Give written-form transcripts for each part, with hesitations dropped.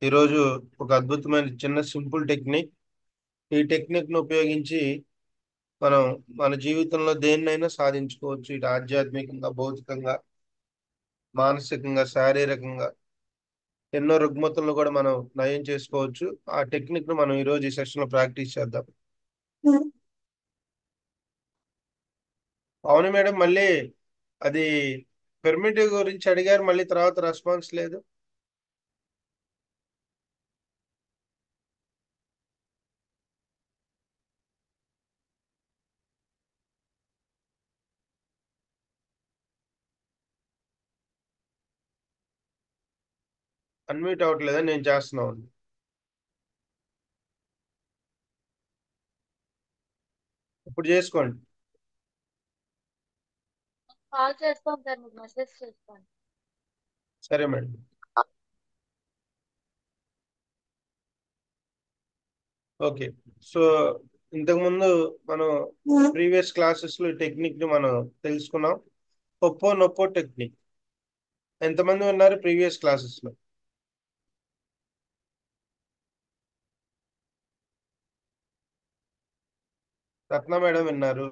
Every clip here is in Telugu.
ఈరోజు ఒక అద్భుతమైన చిన్న సింపుల్ టెక్నిక్. ఈ టెక్నిక్ ను ఉపయోగించి మనం మన జీవితంలో దేన్నైనా సాధించుకోవచ్చు. ఇటు ఆధ్యాత్మికంగా, భౌతికంగా, మానసికంగా, శారీరకంగా ఎన్నో రుగ్మతలను కూడా మనం నయం చేసుకోవచ్చు. ఆ టెక్నిక్ ను మనం ఈరోజు ఈ సెషన్ లో ప్రాక్టీస్ చేద్దాం. అవును మేడం, మళ్ళీ అది పెర్మిటివ్ గురించి అడిగారు, మళ్ళీ తర్వాత రెస్పాన్స్ లేదు. అన్మ్యూట్ అవ్వట్లేదని నేను చేస్తున్నాను. ఇప్పుడు చేసుకోండి. కాల్ చేస్తాను సార్, మీకు మెసేజ్ చేస్తాను. సరే మేడం. ఓకే. సో ఇంతకుముందు మనం ప్రీవియస్ క్లాసెస్ లో ఈ టెక్నిక్ ని మనం తెలుసుకున్నాం. ఒప్పో నొప్పో టెక్నిక్ ఎంతమంది ఉన్నారు ప్రీవియస్ క్లాసెస్ లో? రత్న మేడం విన్నారు.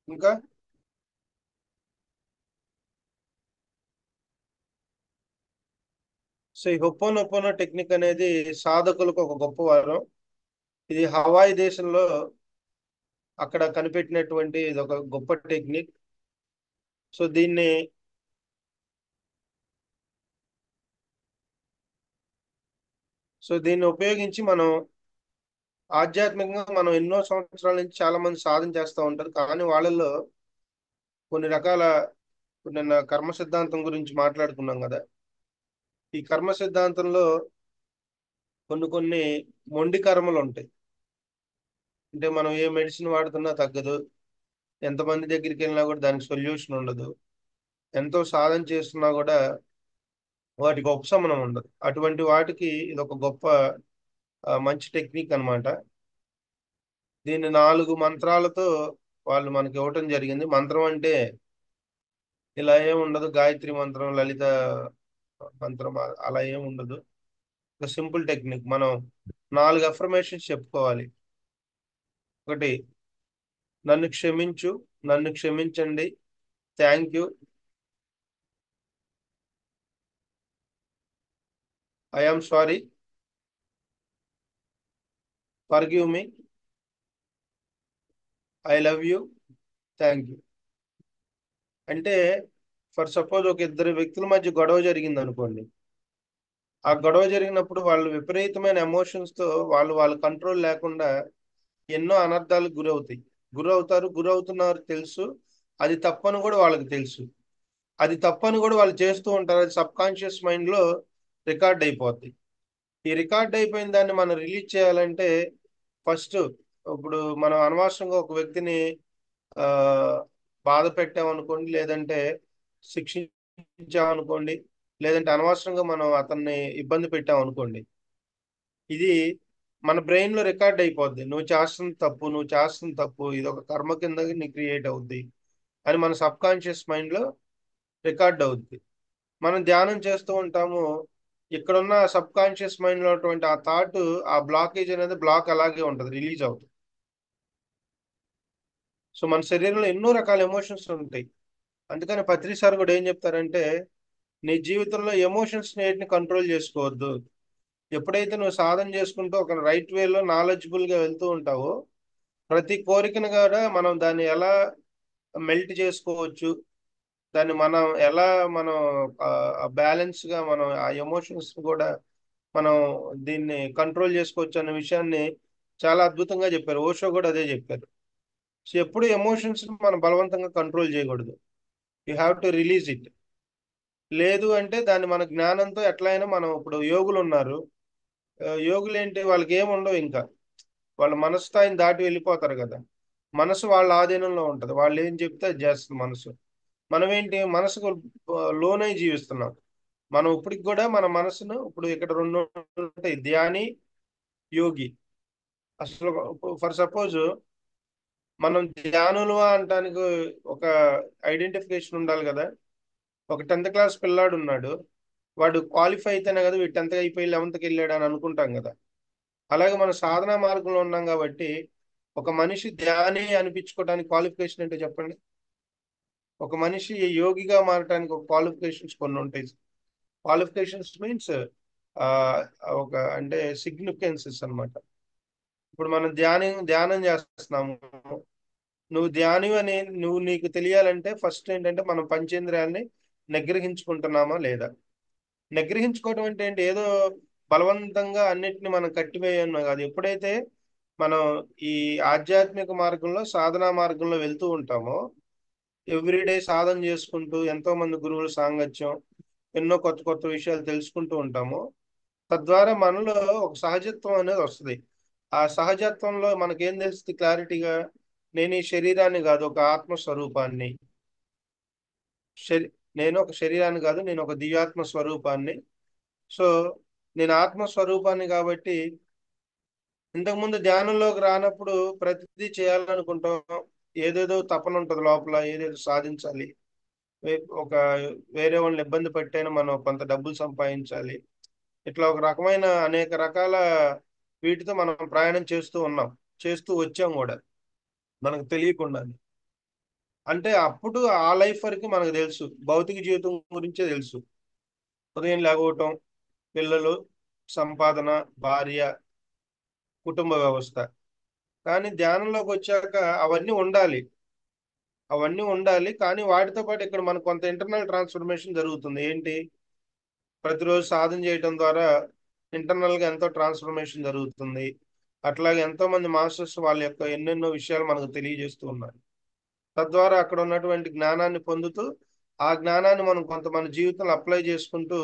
ఇంకా సో ఈ హొప్పో టెక్నిక్ అనేది సాధకులకు ఒక గొప్ప వరం. ఇది హవాయి దేశంలో అక్కడ కనిపెట్టినటువంటి ఇది ఒక గొప్ప టెక్నిక్. సో దీన్ని ఉపయోగించి మనం ఆధ్యాత్మికంగా మనం ఎన్నో సంవత్సరాల నుంచి చాలా మంది సాధన చేస్తూ ఉంటారు. కానీ వాళ్ళల్లో కొన్ని రకాల, నిన్న కర్మ సిద్ధాంతం గురించి మాట్లాడుకున్నాం కదా. ఈ కర్మ సిద్ధాంతంలో కొన్ని మొండి కర్మలు ఉంటాయి. అంటే మనం ఏ మెడిసిన్ వాడుతున్నా తగ్గదు, ఎంతమంది దగ్గరికి వెళ్ళినా కూడా దానికి సొల్యూషన్ ఉండదు, ఎంతో సాధన చేస్తున్నా కూడా వాటికి ఉపశమనం ఉండదు. అటువంటి వాటికి ఇది ఒక గొప్ప మంచి టెక్నిక్ అన్నమాట. దీన్ని 4 మంత్రాలతో వాళ్ళు మనకి ఇవ్వటం జరిగింది. మంత్రం అంటే ఇలా ఏం ఉండదు, గాయత్రి మంత్రం, లలిత మంత్రం అలా ఏం ఉండదు. ఒక సింపుల్ టెక్నిక్. మనం 4 అఫర్మేషన్స్ చెప్పుకోవాలి. ఒకటి, నన్ను క్షమించు, నన్ను క్షమించండి, thank you, I'm sorry, forgive me, I love you, thank you. అంటే ఫర్ సపోజ్ ఒక ఇద్దరు వ్యక్తుల మధ్య గొడవ జరిగింది అనుకోండి. ఆ గొడవ జరిగినప్పుడు వాళ్ళు విపరీతమైన ఎమోషన్స్ తో వాళ్ళు కంట్రోల్ లేకుండా ఎన్నో అనర్థాలకు గురవుతాయి. గురవుతున్నారు తెలుసు. అది తప్పని కూడా వాళ్ళకి తెలుసు. అది తప్పని కూడా వాళ్ళు చేస్తూ ఉంటారు. అది సబ్ కాన్షియస్ మైండ్ లో రికార్డ్ అయిపోద్ది. ఈ రికార్డ్ అయిపోయిన దాన్ని మనం రిలీజ్ చేయాలంటే ఫస్ట్, ఇప్పుడు మనం అనవసరంగా ఒక వ్యక్తిని ఆ బాధ పెట్టామనుకోండి, లేదంటే శిక్షించామనుకోండి, లేదంటే అనవసరంగా మనం అతన్ని ఇబ్బంది పెట్టామనుకోండి, ఇది మన బ్రెయిన్ లో రికార్డ్ అయిపోద్ది. నువ్వు చేస్తుంది తప్పు, ఇది ఒక కర్మ కింద నీ క్రియేట్ అవుద్ది అని మన సబ్ కాన్షియస్ మైండ్ లో రికార్డ్ అవుద్ది. మనం ధ్యానం చేస్తూ ఉంటాము. ఇక్కడున్న సబ్ కాన్షియస్ మైండ్ లో ఉన్నటువంటి ఆ థాట్, ఆ బ్లాకేజ్ అనేది బ్లాక్ అలాగే ఉంటుంది, రిలీజ్ అవుతుంది. సో మన శరీరంలో ఎన్నో రకాల ఎమోషన్స్ ఉంటాయి. అందుకని పత్రి సార్ కూడా ఏం చెప్తారంటే, నీ జీవితంలో ఎమోషన్స్ ని కంట్రోల్ చేసుకోవద్దు. ఎప్పుడైతే నువ్వు సాధన చేసుకుంటూ ఒక రైట్ వేలో నాలెడ్జబుల్ గా వెళ్తూ ఉంటావో, ప్రతి కోరికను కూడా మనం దాన్ని ఎలా మెల్ట్ చేసుకోవచ్చు, దాన్ని మనం ఎలా మనం బ్యాలెన్స్ గా మనం ఆ ఎమోషన్స్ కూడా మనం దీన్ని కంట్రోల్ చేసుకోవచ్చు అన్న విషయాన్ని చాలా అద్భుతంగా చెప్పారు. ఓషో కూడా అదే చెప్పారు. సో ఎప్పుడు ఎమోషన్స్ మనం బలవంతంగా కంట్రోల్ చేయకూడదు. You have to release it. లేదు అంటే దాన్ని మన జ్ఞానంతో ఎట్లయినా, మనం ఇప్పుడు యోగులు ఉన్నారు. యోగులు ఏంటి, వాళ్ళకి ఏమి ఉండవు ఇంకా. వాళ్ళ మనస్థాయిని దాటి వెళ్ళిపోతారు కదా. మనసు వాళ్ళ ఆధీనంలో ఉంటది. వాళ్ళు ఏం చెప్తే అది చేస్తుంది మనసు. మనం ఏంటి, మనసుకు లోనై జీవిస్తున్నాం. మనం ఇప్పటికి కూడా మన మనసును, ఇప్పుడు ఇక్కడ రెండు ఉంటాయి, ధ్యాని, యోగి. అసలు ఫర్ సపోజ్ మనం ధ్యానులు అంటానికి ఒక ఐడెంటిఫికేషన్ ఉండాలి కదా. ఒక 10th క్లాస్ పిల్లాడు ఉన్నాడు. వాడు క్వాలిఫై అయితేనే కదా వీడు 10th అయిపోయి 11th వెళ్ళాడు అని అనుకుంటాం కదా. అలాగే మనం సాధనా మార్గంలో ఉన్నాం కాబట్టి ఒక మనిషి ధ్యాని అనిపించుకోవడానికి క్వాలిఫికేషన్ ఏంటో చెప్పండి. ఒక మనిషి యోగిగా మారడానికి ఒక క్వాలిఫికేషన్స్ కొన్ని ఉంటాయి. క్వాలిఫికేషన్స్ మీన్స్ ఒక అంటే సిగ్నిఫికెన్సెస్ అన్నమాట. ఇప్పుడు మనం ధ్యానం చేస్తున్నాము. నువ్వు ధ్యాని అని నువ్వు నీకు తెలియాలంటే ఫస్ట్ ఏంటంటే మనం పంచేంద్రియాల్ని నిగ్రహించుకుంటున్నామా లేదా. నిగ్రహించుకోవడం అంటే ఏంటి, ఏదో బలవంతంగా అన్నిటిని మనం కట్టివేయను కాదు. ఎప్పుడైతే మనం ఈ ఆధ్యాత్మిక మార్గంలో సాధనా మార్గంలో వెళ్తూ ఉంటామో, ఎవ్రీడే సాధన చేసుకుంటూ ఎంతో మంది గురువుల సాంగత్యం, ఎన్నో కొత్త కొత్త విషయాలు తెలుసుకుంటూ ఉంటామో, తద్వారా మనలో ఒక సహజత్వం అనేది వస్తుంది. ఆ సహజత్వంలో మనకేం తెలుస్తుంది క్లారిటీగా, నేను ఈ శరీరాన్ని కాదు ఒక ఆత్మస్వరూపాన్ని. శరీ నేను ఒక శరీరాన్ని కాదు, నేను ఒక దివ్యాత్మ స్వరూపాన్ని. సో నేను ఆత్మస్వరూపాన్ని కాబట్టి ఇంతకుముందు ధ్యానంలోకి రానప్పుడు ప్రతిదీ చేయాలనుకుంటాం. ఏదేదో తపన ఉంటుంది లోపల, ఏదేదో సాధించాలి. ఒక వేరే వాళ్ళని ఇబ్బంది పెట్టైనా మనం కొంత డబ్బులు సంపాదించాలి. ఇట్లా ఒక రకమైన అనేక రకాల వీటితో మనం ప్రయాణం చేస్తూ ఉన్నాం, చేస్తూ వచ్చాం కూడా మనకు తెలియకుండా. అంటే అప్పుడు ఆ లైఫ్ వరకు మనకు తెలుసు, భౌతిక జీవితం గురించే తెలుసు. ఉదయం లేకపోవటం, పిల్లలు, సంపాదన, భార్య, కుటుంబ వ్యవస్థ. కానీ ధ్యానంలోకి వచ్చాక అవన్నీ ఉండాలి కానీ వాటితో పాటు ఇక్కడ మనకు కొంత ఇంటర్నల్ ట్రాన్స్ఫర్మేషన్ జరుగుతుంది. ఏంటి, ప్రతిరోజు సాధన చేయడం ద్వారా ఇంటర్నల్ గా ఎంతో ట్రాన్స్ఫర్మేషన్ జరుగుతుంది. అట్లాగే ఎంతో మంది మాస్టర్స్ వాళ్ళ యొక్క ఎన్నెన్నో విషయాలు మనకు తెలియజేస్తూ ఉన్నారు. తద్వారా అక్కడ ఉన్నటువంటి జ్ఞానాన్ని పొందుతూ ఆ జ్ఞానాన్ని మనం కొంత మన జీవితంలో అప్లై చేసుకుంటూ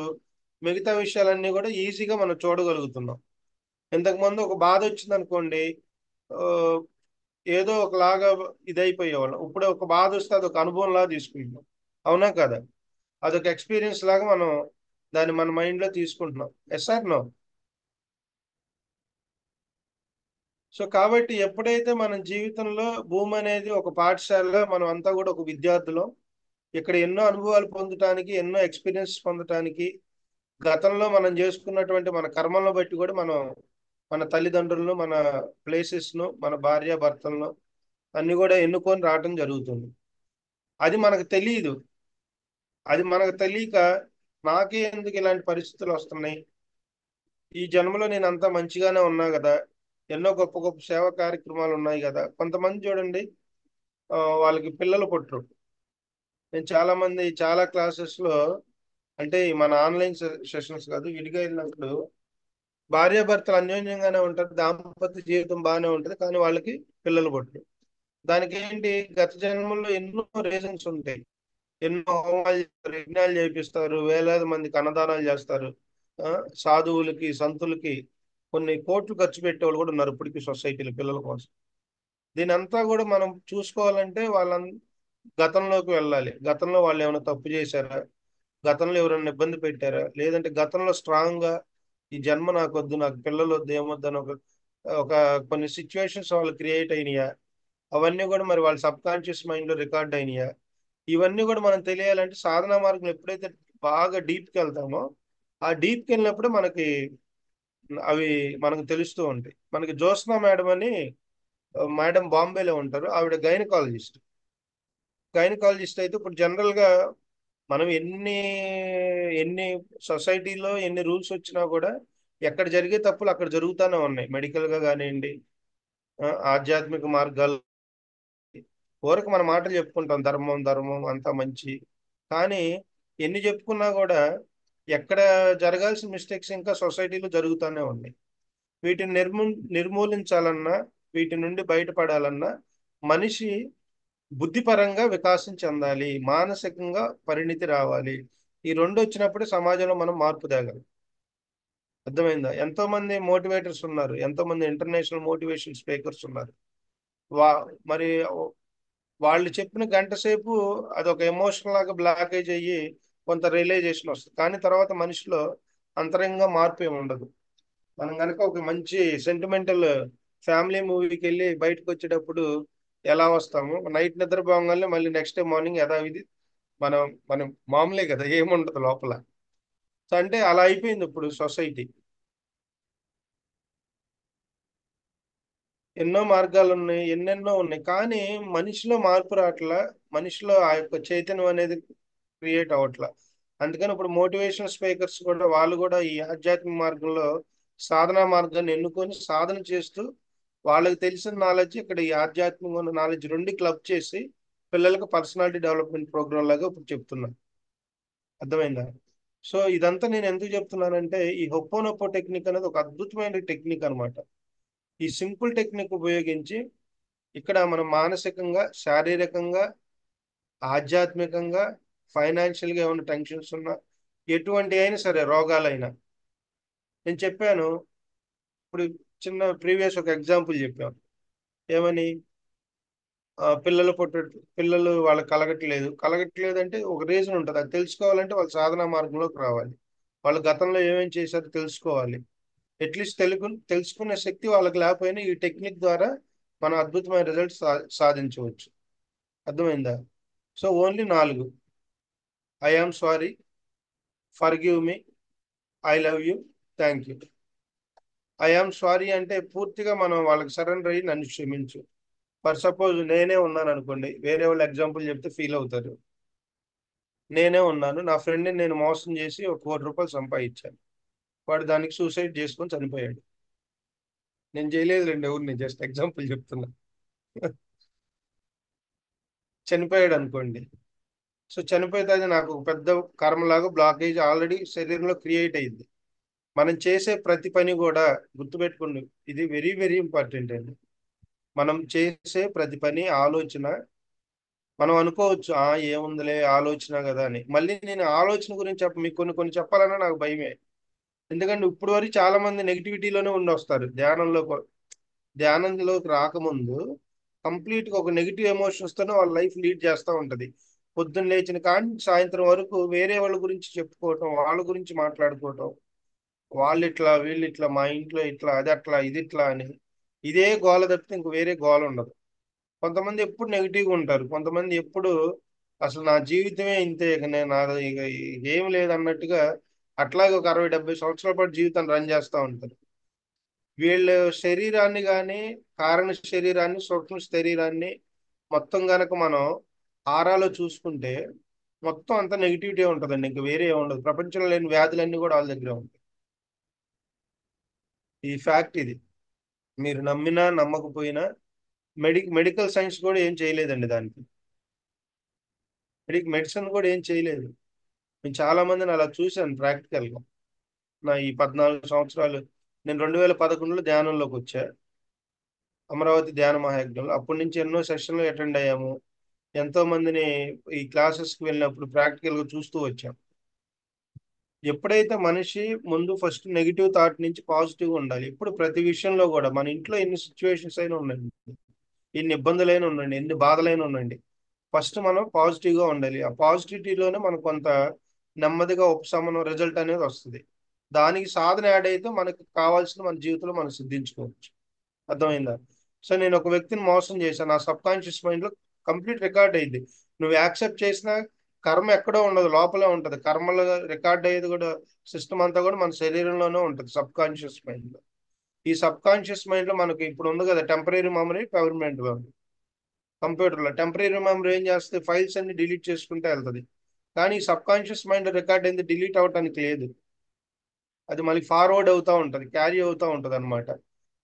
మిగతా విషయాలన్నీ కూడా ఈజీగా మనం చూడగలుగుతున్నాం. ఇంతకుముందు ఒక బాధ వచ్చింది అనుకోండి, ఆ, ఏదో ఒకలాగా ఇదైపోయేవాళ్ళం. ఇప్పుడు ఒక బాధ వస్తే అదొక అనుభవం లాగా తీసుకుంటున్నాం. అవునా కదా, అదొక ఎక్స్పీరియన్స్ లాగా మనం దాన్ని మన మైండ్ లో తీసుకుంటున్నాం. Yes are no. సో కాబట్టి ఎప్పుడైతే మన జీవితంలో భూమి అనేది ఒక పాఠశాలలో మనం అంతా కూడా ఒక విద్యార్థులం, ఇక్కడ ఎన్నో అనుభవాలు పొందటానికి, ఎన్నో ఎక్స్పీరియన్స్ పొందటానికి, గతంలో మనం చేసుకున్నటువంటి మన కర్మలను బట్టి కూడా మనం మన తల్లిదండ్రులను, మన ప్లేసెస్ను, మన భార్య భర్తలను అన్ని కూడా ఎన్నుకొని రావటం జరుగుతుంది. అది మనకు తెలియదు. అది మనకు తెలియక నాకే ఎందుకు ఇలాంటి పరిస్థితులు వస్తున్నాయి, ఈ జన్మలో నేను అంతా మంచిగానే ఉన్నా కదా, ఎన్నో గొప్ప గొప్ప సేవా కార్యక్రమాలు ఉన్నాయి కదా. కొంతమంది చూడండి, వాళ్ళకి పిల్లలు పుట్టరు. నేను చాలా మంది చాలా క్లాసెస్ లో, అంటే మన ఆన్లైన్ సెషన్స్ కాదు, విడిగా వెళ్ళినప్పుడు భార్యాభర్తలు అన్యోన్యంగానే ఉంటారు, దాంపత్య జీవితం బాగానే ఉంటుంది, కానీ వాళ్ళకి పిల్లలు పుట్టరు. దానికి ఏంటి, గత జన్మల్లో ఎన్నో రీజన్స్ ఉంటాయి. ఎన్నో హోమాలు చేస్తారు, యజ్ఞాలు చేపిస్తారు, వేలాది మందికి అన్నదానాలు చేస్తారు. ఆ, సాధువులకి సంతులకి కొన్ని కోట్లు ఖర్చు పెట్టేవాళ్ళు కూడా ఉన్నారు ఇప్పటికీ సొసైటీలో పిల్లల కోసం. దీని అంతా కూడా మనం చూసుకోవాలంటే వాళ్ళ గతంలోకి వెళ్ళాలి. గతంలో వాళ్ళు ఏమైనా తప్పు చేశారా, గతంలో ఎవరైనా ఇబ్బంది పెట్టారా, లేదంటే గతంలో స్ట్రాంగ్ గా ఈ జన్మ నాకు వద్దు, నాకు పిల్లలు వద్దు, ఏమొద్దు అని ఒక ఒక కొన్ని సిచ్యువేషన్స్ వాళ్ళు క్రియేట్ అయినాయా, అవన్నీ కూడా మరి వాళ్ళ సబ్ కాన్షియస్ మైండ్ లో రికార్డ్ అయినాయా, ఇవన్నీ కూడా మనం తెలియాలంటే సాధనా మార్గం ఎప్పుడైతే బాగా డీప్కి వెళ్తామో, ఆ డీప్కి వెళ్ళినప్పుడు మనకి అవి మనకు తెలుస్తూ ఉంటాయి. మనకి జ్యోత్స్నా మేడం అని మేడం బాంబేలో ఉంటారు, ఆవిడ గైనకాలజిస్ట్. గైనకాలజిస్ట్ అయితే ఇప్పుడు జనరల్ గా మనం ఎన్ని ఎన్ని సొసైటీలో ఎన్ని రూల్స్ వచ్చినా కూడా ఎక్కడ జరిగే తప్పులు అక్కడ జరుగుతూనే ఉన్నాయి. మెడికల్ గా కానివ్వండి, ఆధ్యాత్మిక మార్గాలు. ఊరకు మన మాటలు చెప్పుకుంటాం, ధర్మం ధర్మం అంతా మంచి, కానీ ఎన్ని చెప్పుకున్నా కూడా ఎక్కడ జరగాల్సిన మిస్టేక్స్ ఇంకా సొసైటీలో జరుగుతూనే ఉన్నాయి. వీటిని నిర్మూలించాలన్నా, వీటి నుండి బయటపడాలన్నా మనిషి బుద్ధిపరంగా వికాసం చెందాలి, మానసికంగా పరిణితి రావాలి. ఈ రెండు వచ్చినప్పుడే సమాజంలో మనం మార్పు తేగలం. అర్థమైందా? ఎంతో మంది మోటివేటర్స్ ఉన్నారు, ఎంతో మంది ఇంటర్నేషనల్ మోటివేషన్ స్పీకర్స్ ఉన్నారు. వా మరి వాళ్ళు చెప్పిన గంట సేపు అదొక ఎమోషనల్ లాగా బ్లాకేజ్ అయ్యి కొంత రియలైజేషన్ వస్తుంది, కానీ తర్వాత మనిషిలో అంతరంగంగా మార్పు ఏమి ఉండదు. మనం కనుక ఒక మంచి సెంటిమెంటల్ ఫ్యామిలీ మూవీకి వెళ్ళి బయటకు వచ్చేటప్పుడు ఎలా వస్తాము, నైట్ నిద్ర పోగానే మళ్ళీ నెక్స్ట్ డే మార్నింగ్ యథావిధి మనం మనం మామూలే కదా, ఏముండదు లోపల. సో అంటే అలా అయిపోయింది ఇప్పుడు సొసైటీ. ఎన్నో మార్గాలు ఉన్నాయి, ఎన్నెన్నో ఉన్నాయి, కానీ మనిషిలో మార్పు రావట్లా. మనిషిలో ఆ యొక్క చైతన్యం అనేది క్రియేట్ అవ్వట్లా. అందుకని ఇప్పుడు మోటివేషనల్ స్పీకర్స్ కూడా వాళ్ళు కూడా ఈ ఆధ్యాత్మిక మార్గంలో సాధనా మార్గాన్ని ఎన్నుకొని సాధన చేస్తూ వాళ్ళకి తెలిసిన నాలెడ్జ్ ఇక్కడ ఈ ఆధ్యాత్మిక ఉన్న నాలెడ్జ్ రెండు క్లబ్ చేసి పిల్లలకు పర్సనాలిటీ డెవలప్మెంట్ ప్రోగ్రామ్ లాగా ఇప్పుడు చెప్తున్నారు. అర్థమైందా? సో ఇదంతా నేను ఎందుకు చెప్తున్నానంటే ఈ హొప్పోనొప్పో టెక్నిక్ అనేది ఒక అద్భుతమైన టెక్నిక్ అన్నమాట. ఈ సింపుల్ టెక్నిక్ ఉపయోగించి ఇక్కడ మనం మానసికంగా, శారీరకంగా, ఆధ్యాత్మికంగా, ఫైనాన్షియల్గా ఏమైనా టెన్షన్స్ ఉన్నా, ఎటువంటి అయినా సరే రోగాలైనా, నేను చెప్పాను ఇప్పుడు చిన్న ప్రీవియస్ ఒక ఎగ్జాంపుల్ చెప్పాను. ఏమని? పిల్లలు పిల్లలు వాళ్ళకి కలగట్లేదు అంటే ఒక రీజన్ ఉంటుంది. అది తెలుసుకోవాలంటే వాళ్ళు సాధనా మార్గంలోకి రావాలి. వాళ్ళు గతంలో ఏమేమి చేశారో తెలుసుకోవాలి. అట్లీస్ట్ తెలుసుకునే శక్తి వాళ్ళకి లేకపోయినా ఈ టెక్నిక్ ద్వారా మనం అద్భుతమైన రిజల్ట్స్ సాధించవచ్చు. అర్థమైందా? So only 4: I am sorry, forgive me, I love you, thank you. I am sorry అంటే పూర్తిగా మనం వాళ్ళకి సరెండర్ అయ్యి నన్ను క్షమించు. ఫర్ సపోజ్ నేనే ఉన్నాను అనుకోండి, వేరే వాళ్ళు ఎగ్జాంపుల్ చెప్తే ఫీల్ అవుతారు. నేనే ఉన్నాను, నా ఫ్రెండ్ని నేను మోసం చేసి ఒక ₹1,00,00,000 సంపాదించాను. వాడు దానికి సూసైడ్ చేసుకొని చనిపోయాడు. నేను చేయలేదు రెండు ఎవరిని, జస్ట్ ఎగ్జాంపుల్ చెప్తున్నా. చనిపోయాడు అనుకోండి. సో చనిపోతే అది నాకు ఒక పెద్ద కర్మలాగా బ్లాకేజ్ ఆల్రెడీ శరీరంలో క్రియేట్ అయింది. మనం చేసే ప్రతి పని కూడా గుర్తుపెట్టుకోండి, ఇది వెరీ వెరీ ఇంపార్టెంట్ అండి. మనం చేసే ప్రతి పని, ఆలోచన, మనం అనుకోవచ్చు ఏముందిలే ఆలోచన కదా అని. మళ్ళీ నేను ఆలోచన గురించి మీకు కొన్ని కొన్ని చెప్పాలన్నా నాకు భయమే. ఎందుకంటే ఇప్పుడు వరకు చాలా మంది నెగిటివిటీలోనే ఉండి వస్తారు. ధ్యానంలోకి రాకముందు కంప్లీట్ గా ఒక నెగిటివ్ ఎమోషన్స్ తోనే వాళ్ళ లైఫ్ లీడ్ చేస్తూ ఉంటది. పొద్దున్న లేచిన కానీ సాయంత్రం వరకు వేరే వాళ్ళ గురించి చెప్పుకోవటం, వాళ్ళ గురించి మాట్లాడుకోవటం, వాళ్ళు ఇట్లా వీళ్ళు ఇట్లా, మా ఇంట్లో ఇట్లా, అది అట్లా, ఇది ఇట్లా అని ఇదే గోల తప్పితే ఇంక వేరే గోల ఉండదు. కొంతమంది ఎప్పుడు నెగిటివ్గా ఉంటారు, కొంతమంది ఎప్పుడు అసలు నా జీవితమే ఇంతే, ఇక నేను నాది ఇక ఏం లేదన్నట్టుగా అట్లాగే ఒక 60-70 సంవత్సరాల పాటు జీవితాన్ని రన్ చేస్తూ ఉంటారు. వీళ్ళ శరీరాన్ని కానీ, కారణ శరీరాన్ని, సూక్ష్మ శరీరాన్ని మొత్తం గనక మనం ఆరాలో చూసుకుంటే మొత్తం అంతా నెగిటివిటీ ఉంటుందండి, ఇంకా వేరే ఏమి ఉండదు. ప్రపంచంలో లేని వ్యాధులన్నీ కూడా వాళ్ళ దగ్గరే ఉంటాయి. ఈ ఫ్యాక్ట్ ఇది. మీరు నమ్మినా నమ్మకపోయినా మెడికల్ సైన్స్ కూడా ఏం చేయలేదండి దానికి. మెడిసిన్ కూడా ఏం చేయలేదు. నేను చాలా మందిని అలా చూశాను ప్రాక్టికల్గా. నా ఈ 14 సంవత్సరాలు, నేను 2011లో ధ్యానంలోకి వచ్చా, అమరావతి ధ్యాన మహాయజ్ఞంలో. అప్పటి నుంచి ఎన్నో సెషన్లు అటెండ్ అయ్యాము. ఎంతో మందిని ఈ క్లాసెస్కి వెళ్ళినప్పుడు ప్రాక్టికల్గా చూస్తూ వచ్చాం. ఎప్పుడైతే మనిషి ముందు ఫస్ట్ నెగిటివ్ థాట్ నుంచి పాజిటివ్ ఉండాలి. ఇప్పుడు ప్రతి విషయంలో కూడా మన ఇంట్లో ఎన్ని సిచ్యువేషన్స్ అయినా ఉండండి, ఎన్ని ఇబ్బందులైనా ఉండండి, ఎన్ని బాధలైనా ఉండండి, ఫస్ట్ మనం పాజిటివ్గా ఉండాలి. ఆ పాజిటివిటీలోనే మనకు కొంత నెమ్మదిగా ఉపశమనం రిజల్ట్ అనేది వస్తుంది. దానికి సాధన యాడ్ అయితే మనకు కావాల్సిన మన జీవితంలో మనం సిద్ధించుకోవచ్చు. అర్థమైందా? సో నేను ఒక వ్యక్తిని మోసం చేశాను, నా సబ్ కాన్షియస్ మైండ్ లో కంప్లీట్ రికార్డ్ అయింది. నువ్వు యాక్సెప్ట్ చేసిన కర్మ ఎక్కడో ఉండదు, లోపలే ఉంటది. కర్మలో రికార్డ్ అయ్యేది కూడా సిస్టమ్ అంతా కూడా మన శరీరంలోనే ఉంటది, సబ్ కాన్షియస్ మైండ్ లో. ఈ సబ్ కాన్షియస్ మైండ్ లో మనకి ఇప్పుడు ఉంది కదా temporary memory, permanent memory. Computer లో టెంపరీ మెమరీ ఏం చేస్తుంది, ఫైల్స్ అన్ని డిలీట్ చేసుకుంటే వెళ్తుంది. కానీ సబ్ కాన్షియస్ మైండ్ రికార్డ్ అయింది డిలీట్ అవటానికి లేదు, అది మళ్ళీ ఫార్వర్డ్ అవుతూ ఉంటది, క్యారీ అవుతూ ఉంటది అనమాట.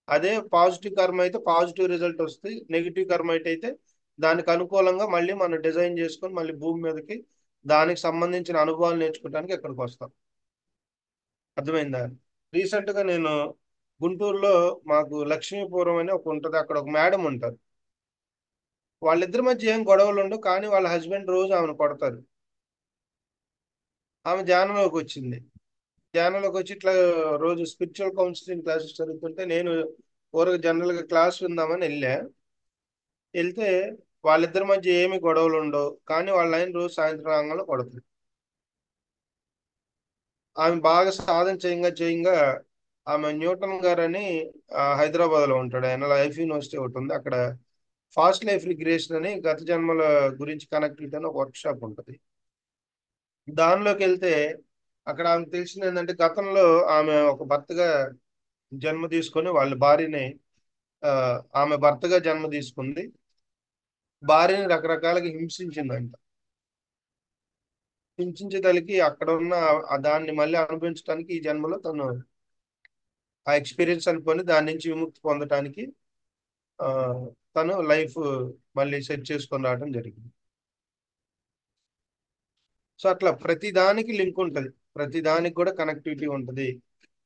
అదే పాజిటివ్ కర్మ అయితే పాజిటివ్ రిజల్ట్ వస్తుంది, నెగిటివ్ కర్మ అయితే దానికి అనుకూలంగా మళ్ళీ మనం డిజైన్ చేసుకొని మళ్ళీ భూమి మీదకి దానికి సంబంధించిన అనుభవాలు నేర్చుకోవడానికి ఇక్కడికి వస్తాం. అర్థమైందా? రీసెంట్ గా నేను గుంటూరులో, మాకు లక్ష్మీపురం అని ఒక ఉంటుంది, అక్కడ ఒక మేడం ఉంటారు. వాళ్ళిద్దరి మధ్య ఏం గొడవలు ఉండవు, కానీ వాళ్ళ హస్బెండ్ రోజు ఆమెను కొడతారు. ఆమె ధ్యానంలోకి వచ్చింది. ధ్యానంలోకి వచ్చి ఇట్లా రోజు స్పిరిచువల్ కౌన్సిలింగ్ క్లాసెస్ జరుగుతుంటే నేను ఊరకు జనరల్ గా క్లాస్ విందామని వెళ్తే వాళ్ళిద్దరి మధ్య ఏమి గొడవలు ఉండవు, కానీ వాళ్ళ ఆయన రోజు సాయంత్రం రాగానే కొడతారు. ఆమె బాగా సాధన చేయంగా ఆమె న్యూటన్ గారు అని హైదరాబాద్ లో ఉంటాడు. ఆయన లైఫ్ యూనివర్సిటీ ఒకటి ఉంది అక్కడ. ఫాస్ట్ లైఫ్ రిగ్రెషన్ అని గత జన్మల గురించి కనెక్టివిటీ అని ఒక వర్క్ షాప్ ఉంటుంది. దానిలోకి వెళ్తే అక్కడ ఆమెకు తెలిసింది ఏంటంటే గతంలో ఆమె ఒక భర్తగా జన్మ తీసుకొని వాళ్ళ భార్యని ఆ, ఆమె భర్తగా జన్మ తీసుకుంది. భార్యని రకరకాలుగా హింసించిందంట. హింసించేదలికి అక్కడ ఉన్న దాన్ని మళ్ళీ అనుభవించడానికి ఈ జన్మలో తను ఆ ఎక్స్పీరియన్స్ అనుకొని దాని నుంచి విముక్తి పొందడానికి ఆ, తను లైఫ్ మళ్ళీ సెట్ చేసుకొని రావడం జరిగింది. సో అట్లా ప్రతి దానికి లింక్ ఉంటుంది, ప్రతి దానికి కూడా కనెక్టివిటీ ఉంటుంది.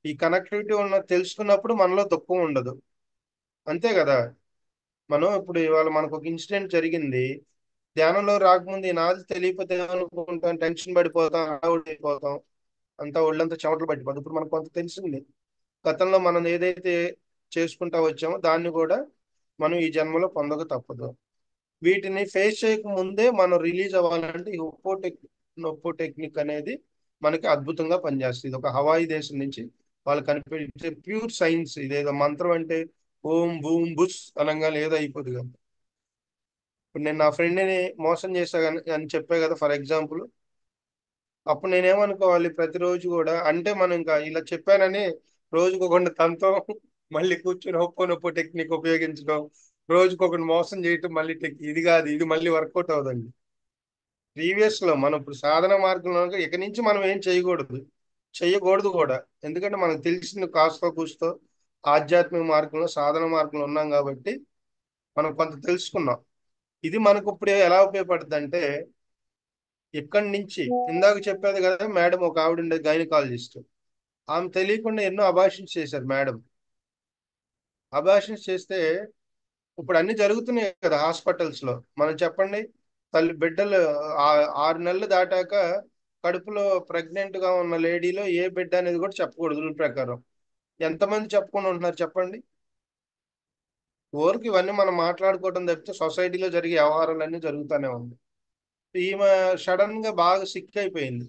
ఈ కనెక్టివిటీ ఉన్న తెలుసుకున్నప్పుడు మనలో దుఃఖం ఉండదు. అంతే కదా. మనం ఇప్పుడు ఇవాళ మనకు ఒక ఇన్సిడెంట్ జరిగింది, ధ్యానంలో రాకముందు ఈ నాది తెలియకపోతే ఏమనుకుంటాం, టెన్షన్ పడిపోతాం, హడావుడి అయిపోతాం, అంతా ఒళ్ళంతా చెమటలు పట్టిపోతుంది. ఇప్పుడు మనకు కొంత తెలిసింది, గతంలో మనం ఏదైతే చేసుకుంటా వచ్చామో దాన్ని కూడా మనం ఈ జన్మలో పొందక తప్పదు. వీటిని ఫేస్ చేయక ముందే మనం రిలీజ్ అవ్వాలంటే ఈ ఒప్పో టెక్నిక్ అనేది మనకి అద్భుతంగా పనిచేస్తుంది. ఇది ఒక హవాయి దేశం నుంచి వాళ్ళు కనిపించే ప్యూర్ సైన్స్. ఇదేదో మంత్రం అంటే ఓం బూమ్ బుస్ అనగా ఏదో అయిపోదు కదా. ఇప్పుడు నేను నా ఫ్రెండ్ని మోసం చేశా అని చెప్పా కదా ఫర్ ఎగ్జాంపుల్. అప్పుడు నేనేమనుకోవాలి ప్రతిరోజు కూడా, అంటే మనం ఇంకా ఇలా చెప్పానని రోజుకొకటి తనతో మళ్ళీ కూర్చొని ఒప్పో టెక్నిక్ ఉపయోగించడం, రోజుకొకటి మోసం చేయటం, మళ్ళీ ఇది కాదు, ఇది మళ్ళీ వర్కౌట్ అవుదండి. ప్రీవియస్ లో మనం ఇప్పుడు సాధన మార్గంలో ఇక నుంచి మనం ఏం చేయకూడదు, చెయ్యకూడదు కూడా. ఎందుకంటే మనకు తెలిసిన కాస్తో కూస్తో ఆధ్యాత్మిక మార్గంలో సాధన మార్గంలో ఉన్నాం కాబట్టి మనం కొంత తెలుసుకున్నాం. ఇది మనకు ఇప్పుడు ఎలా ఉపయోగపడుతుంది అంటే, ఇక్కడి నుంచి ఇందాక చెప్పేది కదా మేడం, ఒక ఆవిడ ఉండేది గైనకాలజిస్ట్. ఆమె తెలియకుండా ఎన్నో అబార్షన్స్ చేశారు మేడం. అబార్షన్స్ చేస్తే ఇప్పుడు అన్ని జరుగుతున్నాయి కదా హాస్పిటల్స్ లో. మనం చెప్పండి, తల్లి బిడ్డలు 6 నెలలు దాటాక కడుపులో ప్రెగ్నెంట్ గా ఉన్న లేడీలో ఏ బిడ్డ అనేది కూడా చెప్పకూడదు రూల్ ప్రకారం. ఎంతమంది చెప్పుకొని ఉంటున్నారు చెప్పండి. ఊరికి ఇవన్నీ మనం మాట్లాడుకోవడం తప్పితే సొసైటీలో జరిగే వ్యవహారాలన్నీ జరుగుతూనే ఉంది. ఈమె సడన్ గా బాగా సిక్ అయిపోయింది,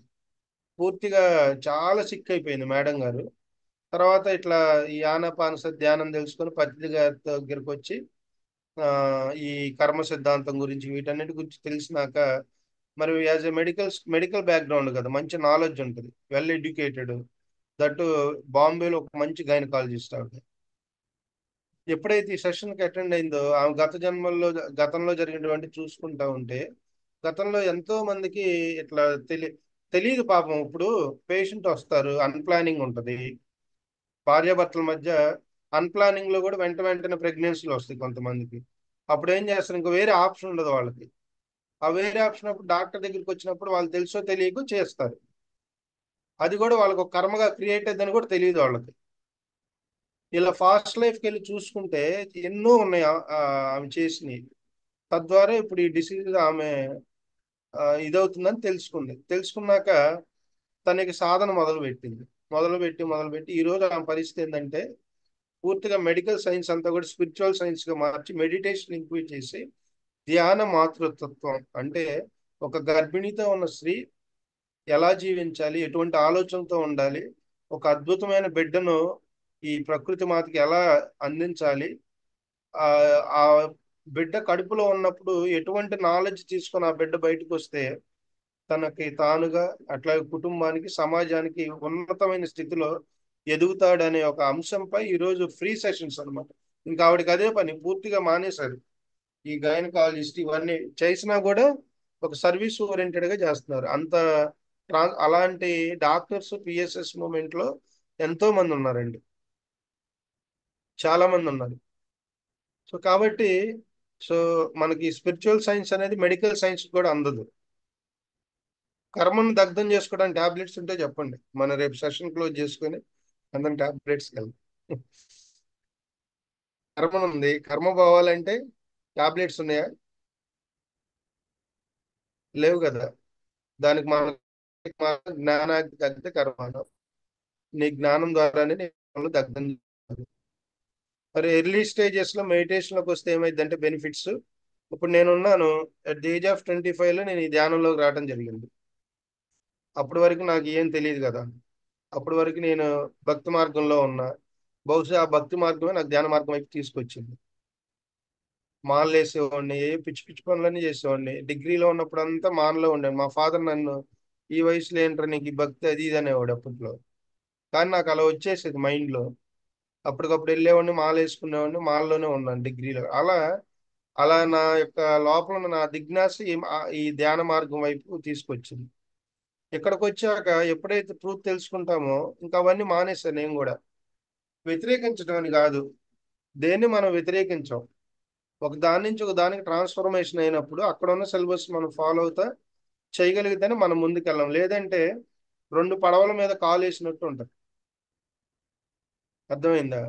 పూర్తిగా చాలా సిక్ అయిపోయింది మేడం గారు. తర్వాత ఇట్లా ఈ ఆనాపానసతి ధ్యానం తెలుసుకొని పత్రిక గారి దగ్గరికి వచ్చి ఆ, ఈ కర్మ సిద్ధాంతం గురించి వీటన్నిటి గురించి తెలిసినాక, మరి యాజ్ ఎ మెడికల్ బ్యాక్గ్రౌండ్ కదా, మంచి నాలెడ్జ్ ఉంటుంది, వెల్ ఎడ్యుకేటెడ్, దట్ బాంబేలో ఒక మంచి గైనకాలజిస్ట్ ఆవిడ. ఎప్పుడైతే ఈ సెషన్కి అటెండ్ అయిందో ఆమె గతంలో జరిగినటువంటి చూసుకుంటా ఉంటే, గతంలో ఎంతో మందికి ఇట్లా తెలియదు పాపం. ఇప్పుడు పేషెంట్ వస్తారు, అన్ప్లానింగ్ ఉంటుంది, భార్యాభర్తల మధ్య అన్ప్లానింగ్ లో కూడా వెంట వెంటనే ప్రెగ్నెన్సీలు వస్తాయి కొంతమందికి. అప్పుడు ఏం చేస్తారు, ఇంకా వేరే ఆప్షన్ ఉండదు వాళ్ళకి. ఆ వేరే ఆప్షన్ అప్పుడు డాక్టర్ దగ్గరికి వచ్చినప్పుడు వాళ్ళు తెలుసో తెలియకో చేస్తారు. అది కూడా వాళ్ళకు ఒక కర్మగా క్రియేట్ అయిందని కూడా తెలియదు వాళ్ళకి. ఇలా ఫాస్ట్ లైఫ్కి వెళ్ళి చూసుకుంటే ఎన్నో ఉన్నాయి ఆమె చేసినవి. తద్వారా ఇప్పుడు ఈ డిసీజ్ ఆమె ఇదవుతుందని తెలుసుకున్నాక తనకి సాధన మొదలుపెట్టి ఈ రోజు ఆమె పరిస్థితి ఏంటంటే, పూర్తిగా మెడికల్ సైన్స్ అంతా కూడా స్పిరిచువల్ సైన్స్ గా మార్చి మెడిటేషన్ ఇంక్లూడ్ చేసి ధ్యాన మాతృతత్వం అంటే ఒక గర్భిణితో ఉన్న స్త్రీ ఎలా జీవించాలి, ఎటువంటి ఆలోచనతో ఉండాలి, ఒక అద్భుతమైన బిడ్డను ఈ ప్రకృతి మాతకి ఎలా అందించాలి, ఆ ఆ బిడ్డ కడుపులో ఉన్నప్పుడు ఎటువంటి నాలెడ్జ్ తీసుకొని ఆ బిడ్డ బయటకు వస్తే తనకి తానుగా అట్లాగే కుటుంబానికి సమాజానికి ఉన్నతమైన స్థితిలో ఎదుగుతాడనే ఒక అంశంపై ఈరోజు ఫ్రీ సెషన్స్ అన్నమాట. ఇంకా ఆవిడకి అదే పని, పూర్తిగా మానేశారు ఈ గైనకాలజిస్ట్ ఇవన్నీ చేసినా కూడా ఒక సర్వీస్ ఓరియంటెడ్ గా చేస్తున్నారు. అంత అలాంటి డాక్టర్స్ పిఎస్ఎస్ మూమెంట్ లో ఎంతో మంది ఉన్నారండి, చాలా మంది ఉన్నారు. సో కాబట్టి సో మనకి స్పిరిచువల్ సైన్స్ అనేది మెడికల్ సైన్స్ కూడా అందదు. కర్మను దగ్ధం చేసుకోవడానికి టాబ్లెట్స్ ఉంటే చెప్పండి, మన రేపు సెషన్ క్లోజ్ చేసుకొని అందరం టాబ్లెట్స్కి వెళ్దాం. కర్మ ఉంది, కర్మ పోవాలంటే టాబ్లెట్స్ ఉన్నాయా? లేవు కదా. దానికి మన జ్ఞానానికి తగ్గితే కర్మ. నీ జ్ఞానం ద్వారానే నీ కర్మను దగ్ధం చేయాలి. మరి ఎర్లీ స్టేజెస్ లో మెడిటేషన్ లోకి వస్తే ఏమైందంటే బెనిఫిట్స్. ఇప్పుడు నేనున్నాను, అట్ ది ఏజ్ ఆఫ్ 25 లో నేను ఈ ధ్యానంలోకి రావడం జరిగింది. అప్పటి వరకు నాకు ఏం తెలియదు కదా. అప్పటి వరకు నేను భక్తి మార్గంలో ఉన్నా. బహుశా ఆ భక్తి మార్గమే నాకు ధ్యాన మార్గం వైపు తీసుకొచ్చింది. మాలలు వేసేవాడిని, ఏ పిచ్చి పిచ్చి పనులన్నీ చేసేవాడిని. డిగ్రీలో ఉన్నప్పుడు అంతా మానలో ఉండే. మా ఫాదర్ నన్ను ఈ వయసులో ఏంట్రా నీకు ఈ భక్తి అది ఇది అనేవాడు అప్పట్లో. కానీ నాకు అలా వచ్చేసేది మైండ్లో. అప్పటికప్పుడు వెళ్ళేవాడిని, మాల వేసుకునేవాడిని, మాలలోనే ఉన్నాను డిగ్రీలో. అలా అలా నా యొక్క లోపల ఉన్న నా జిజ్ఞాస ఈ ధ్యాన మార్గం వైపు తీసుకొచ్చింది. ఇక్కడికి వచ్చాక ఎప్పుడైతే ట్రూత్ తెలుసుకుంటామో ఇంకా అవన్నీ మానేస్తాను నేను కూడా. వ్యతిరేకించడం అని కాదు, దేన్ని మనం వ్యతిరేకించాం. ఒక దాని నుంచి ఒక దానికి ట్రాన్స్ఫర్మేషన్ అయినప్పుడు అక్కడ ఉన్న సిలబస్ మనం ఫాలో అవుతా చేయగలిగితేనే మనం ముందుకెళ్ళాం. లేదంటే రెండు పడవల మీద కాలు వేసినట్టు ఉంటుంది. అర్థమైందా?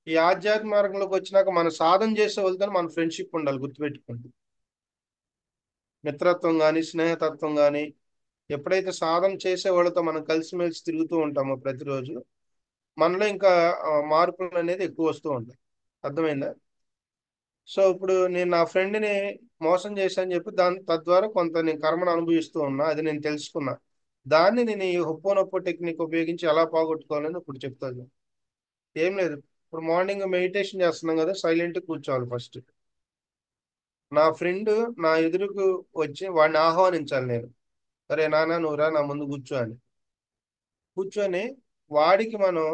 ఈ ఆధ్యాత్మిక మార్గంలోకి వచ్చినాక మన సాధన చేసే వాళ్ళతో మన ఫ్రెండ్షిప్ ఉండాలి, గుర్తుపెట్టుకోండి. మిత్రత్వం కానీ స్నేహతత్వం కానీ. ఎప్పుడైతే సాధన చేసే వాళ్ళతో మనం కలిసిమెలిసి తిరుగుతూ ఉంటామో ప్రతిరోజు, మనలో ఇంకా మార్పులు అనేది ఎక్కువ వస్తూ ఉంటాయి. అర్థమైందా? సో ఇప్పుడు నేను నా ఫ్రెండ్ని మోసం చేశాను చెప్పి తద్వారా కొంత నేను కర్మను అనుభవిస్తూ ఉన్నా, అది నేను తెలుసుకున్నా. దాన్ని నేను ఈ హొప్పోనొప్పో టెక్నిక్ ఉపయోగించి ఎలా పోగొట్టుకోవాలని ఇప్పుడు చెప్తాను. ఏం లేదు, ఇప్పుడు మార్నింగ్ మెడిటేషన్ చేస్తున్నాం కదా, సైలెంట్ కూర్చోవాలి ఫస్ట్. నా ఫ్రెండ్ నా ఎదురుకు వచ్చి వాడిని ఆహ్వానించాలి నేను. సరే నాన్న నువ్వు రా నా ముందు కూర్చో అని. కూర్చొని వాడికి మనం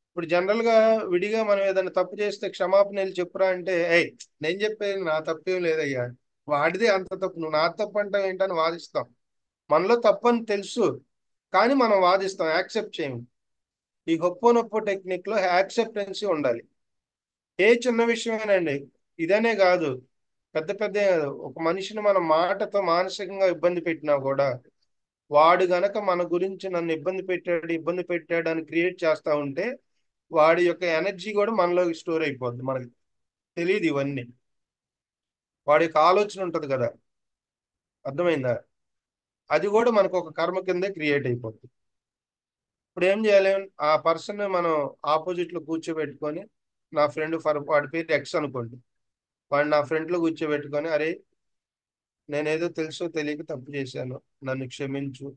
ఇప్పుడు జనరల్ గా విడిగా మనం ఏదైనా తప్పు చేస్తే క్షమాపణ వెళ్ళి చెప్పురా అంటే, ఏయ్ నేను చెప్పేది నా తప్పేం లేదయ్యా, వాడిదే అంత తప్పు, నువ్వు నా తప్పు అంటావు ఏంటని వాదిస్తాం. మనలో తప్పని తెలుసు, కానీ మనం వాదిస్తాం, యాక్సెప్ట్ చేయము. ఈ హొప్పో టెక్నిక్ లో యాక్సెప్టెన్సీ ఉండాలి. ఏ చిన్న విషయమేనండి, ఇదనే కాదు, పెద్ద పెద్ద కాదు. ఒక మనిషిని మన మాటతో మానసికంగా ఇబ్బంది పెట్టినా కూడా, వాడు గనక మన గురించి నన్ను ఇబ్బంది పెట్టాడు అని క్రియేట్ చేస్తా ఉంటే, వాడి యొక్క ఎనర్జీ కూడా మనలోకి స్టోర్ అయిపోద్ది. మనకి తెలియదు ఇవన్నీ. వాడి యొక్క ఆలోచన ఉంటది కదా, అర్థమైందా? అది కూడా మనకు ఒక కర్మ కిందే క్రియేట్ అయిపోద్ది. ఇప్పుడు ఏం చేయాలి, ఆ పర్సన్ మనం ఆపోజిట్ లో కూర్చోబెట్టుకొని, నా ఫ్రెండ్ వాడి పేరు ఎక్స్ అనుకోండి, వాడిని నా ఫ్రెండ్ లో కూర్చోబెట్టుకొని, అరే నేనేదో తెలుసో తెలియక తప్పు చేశాను, నన్ను క్షమించు,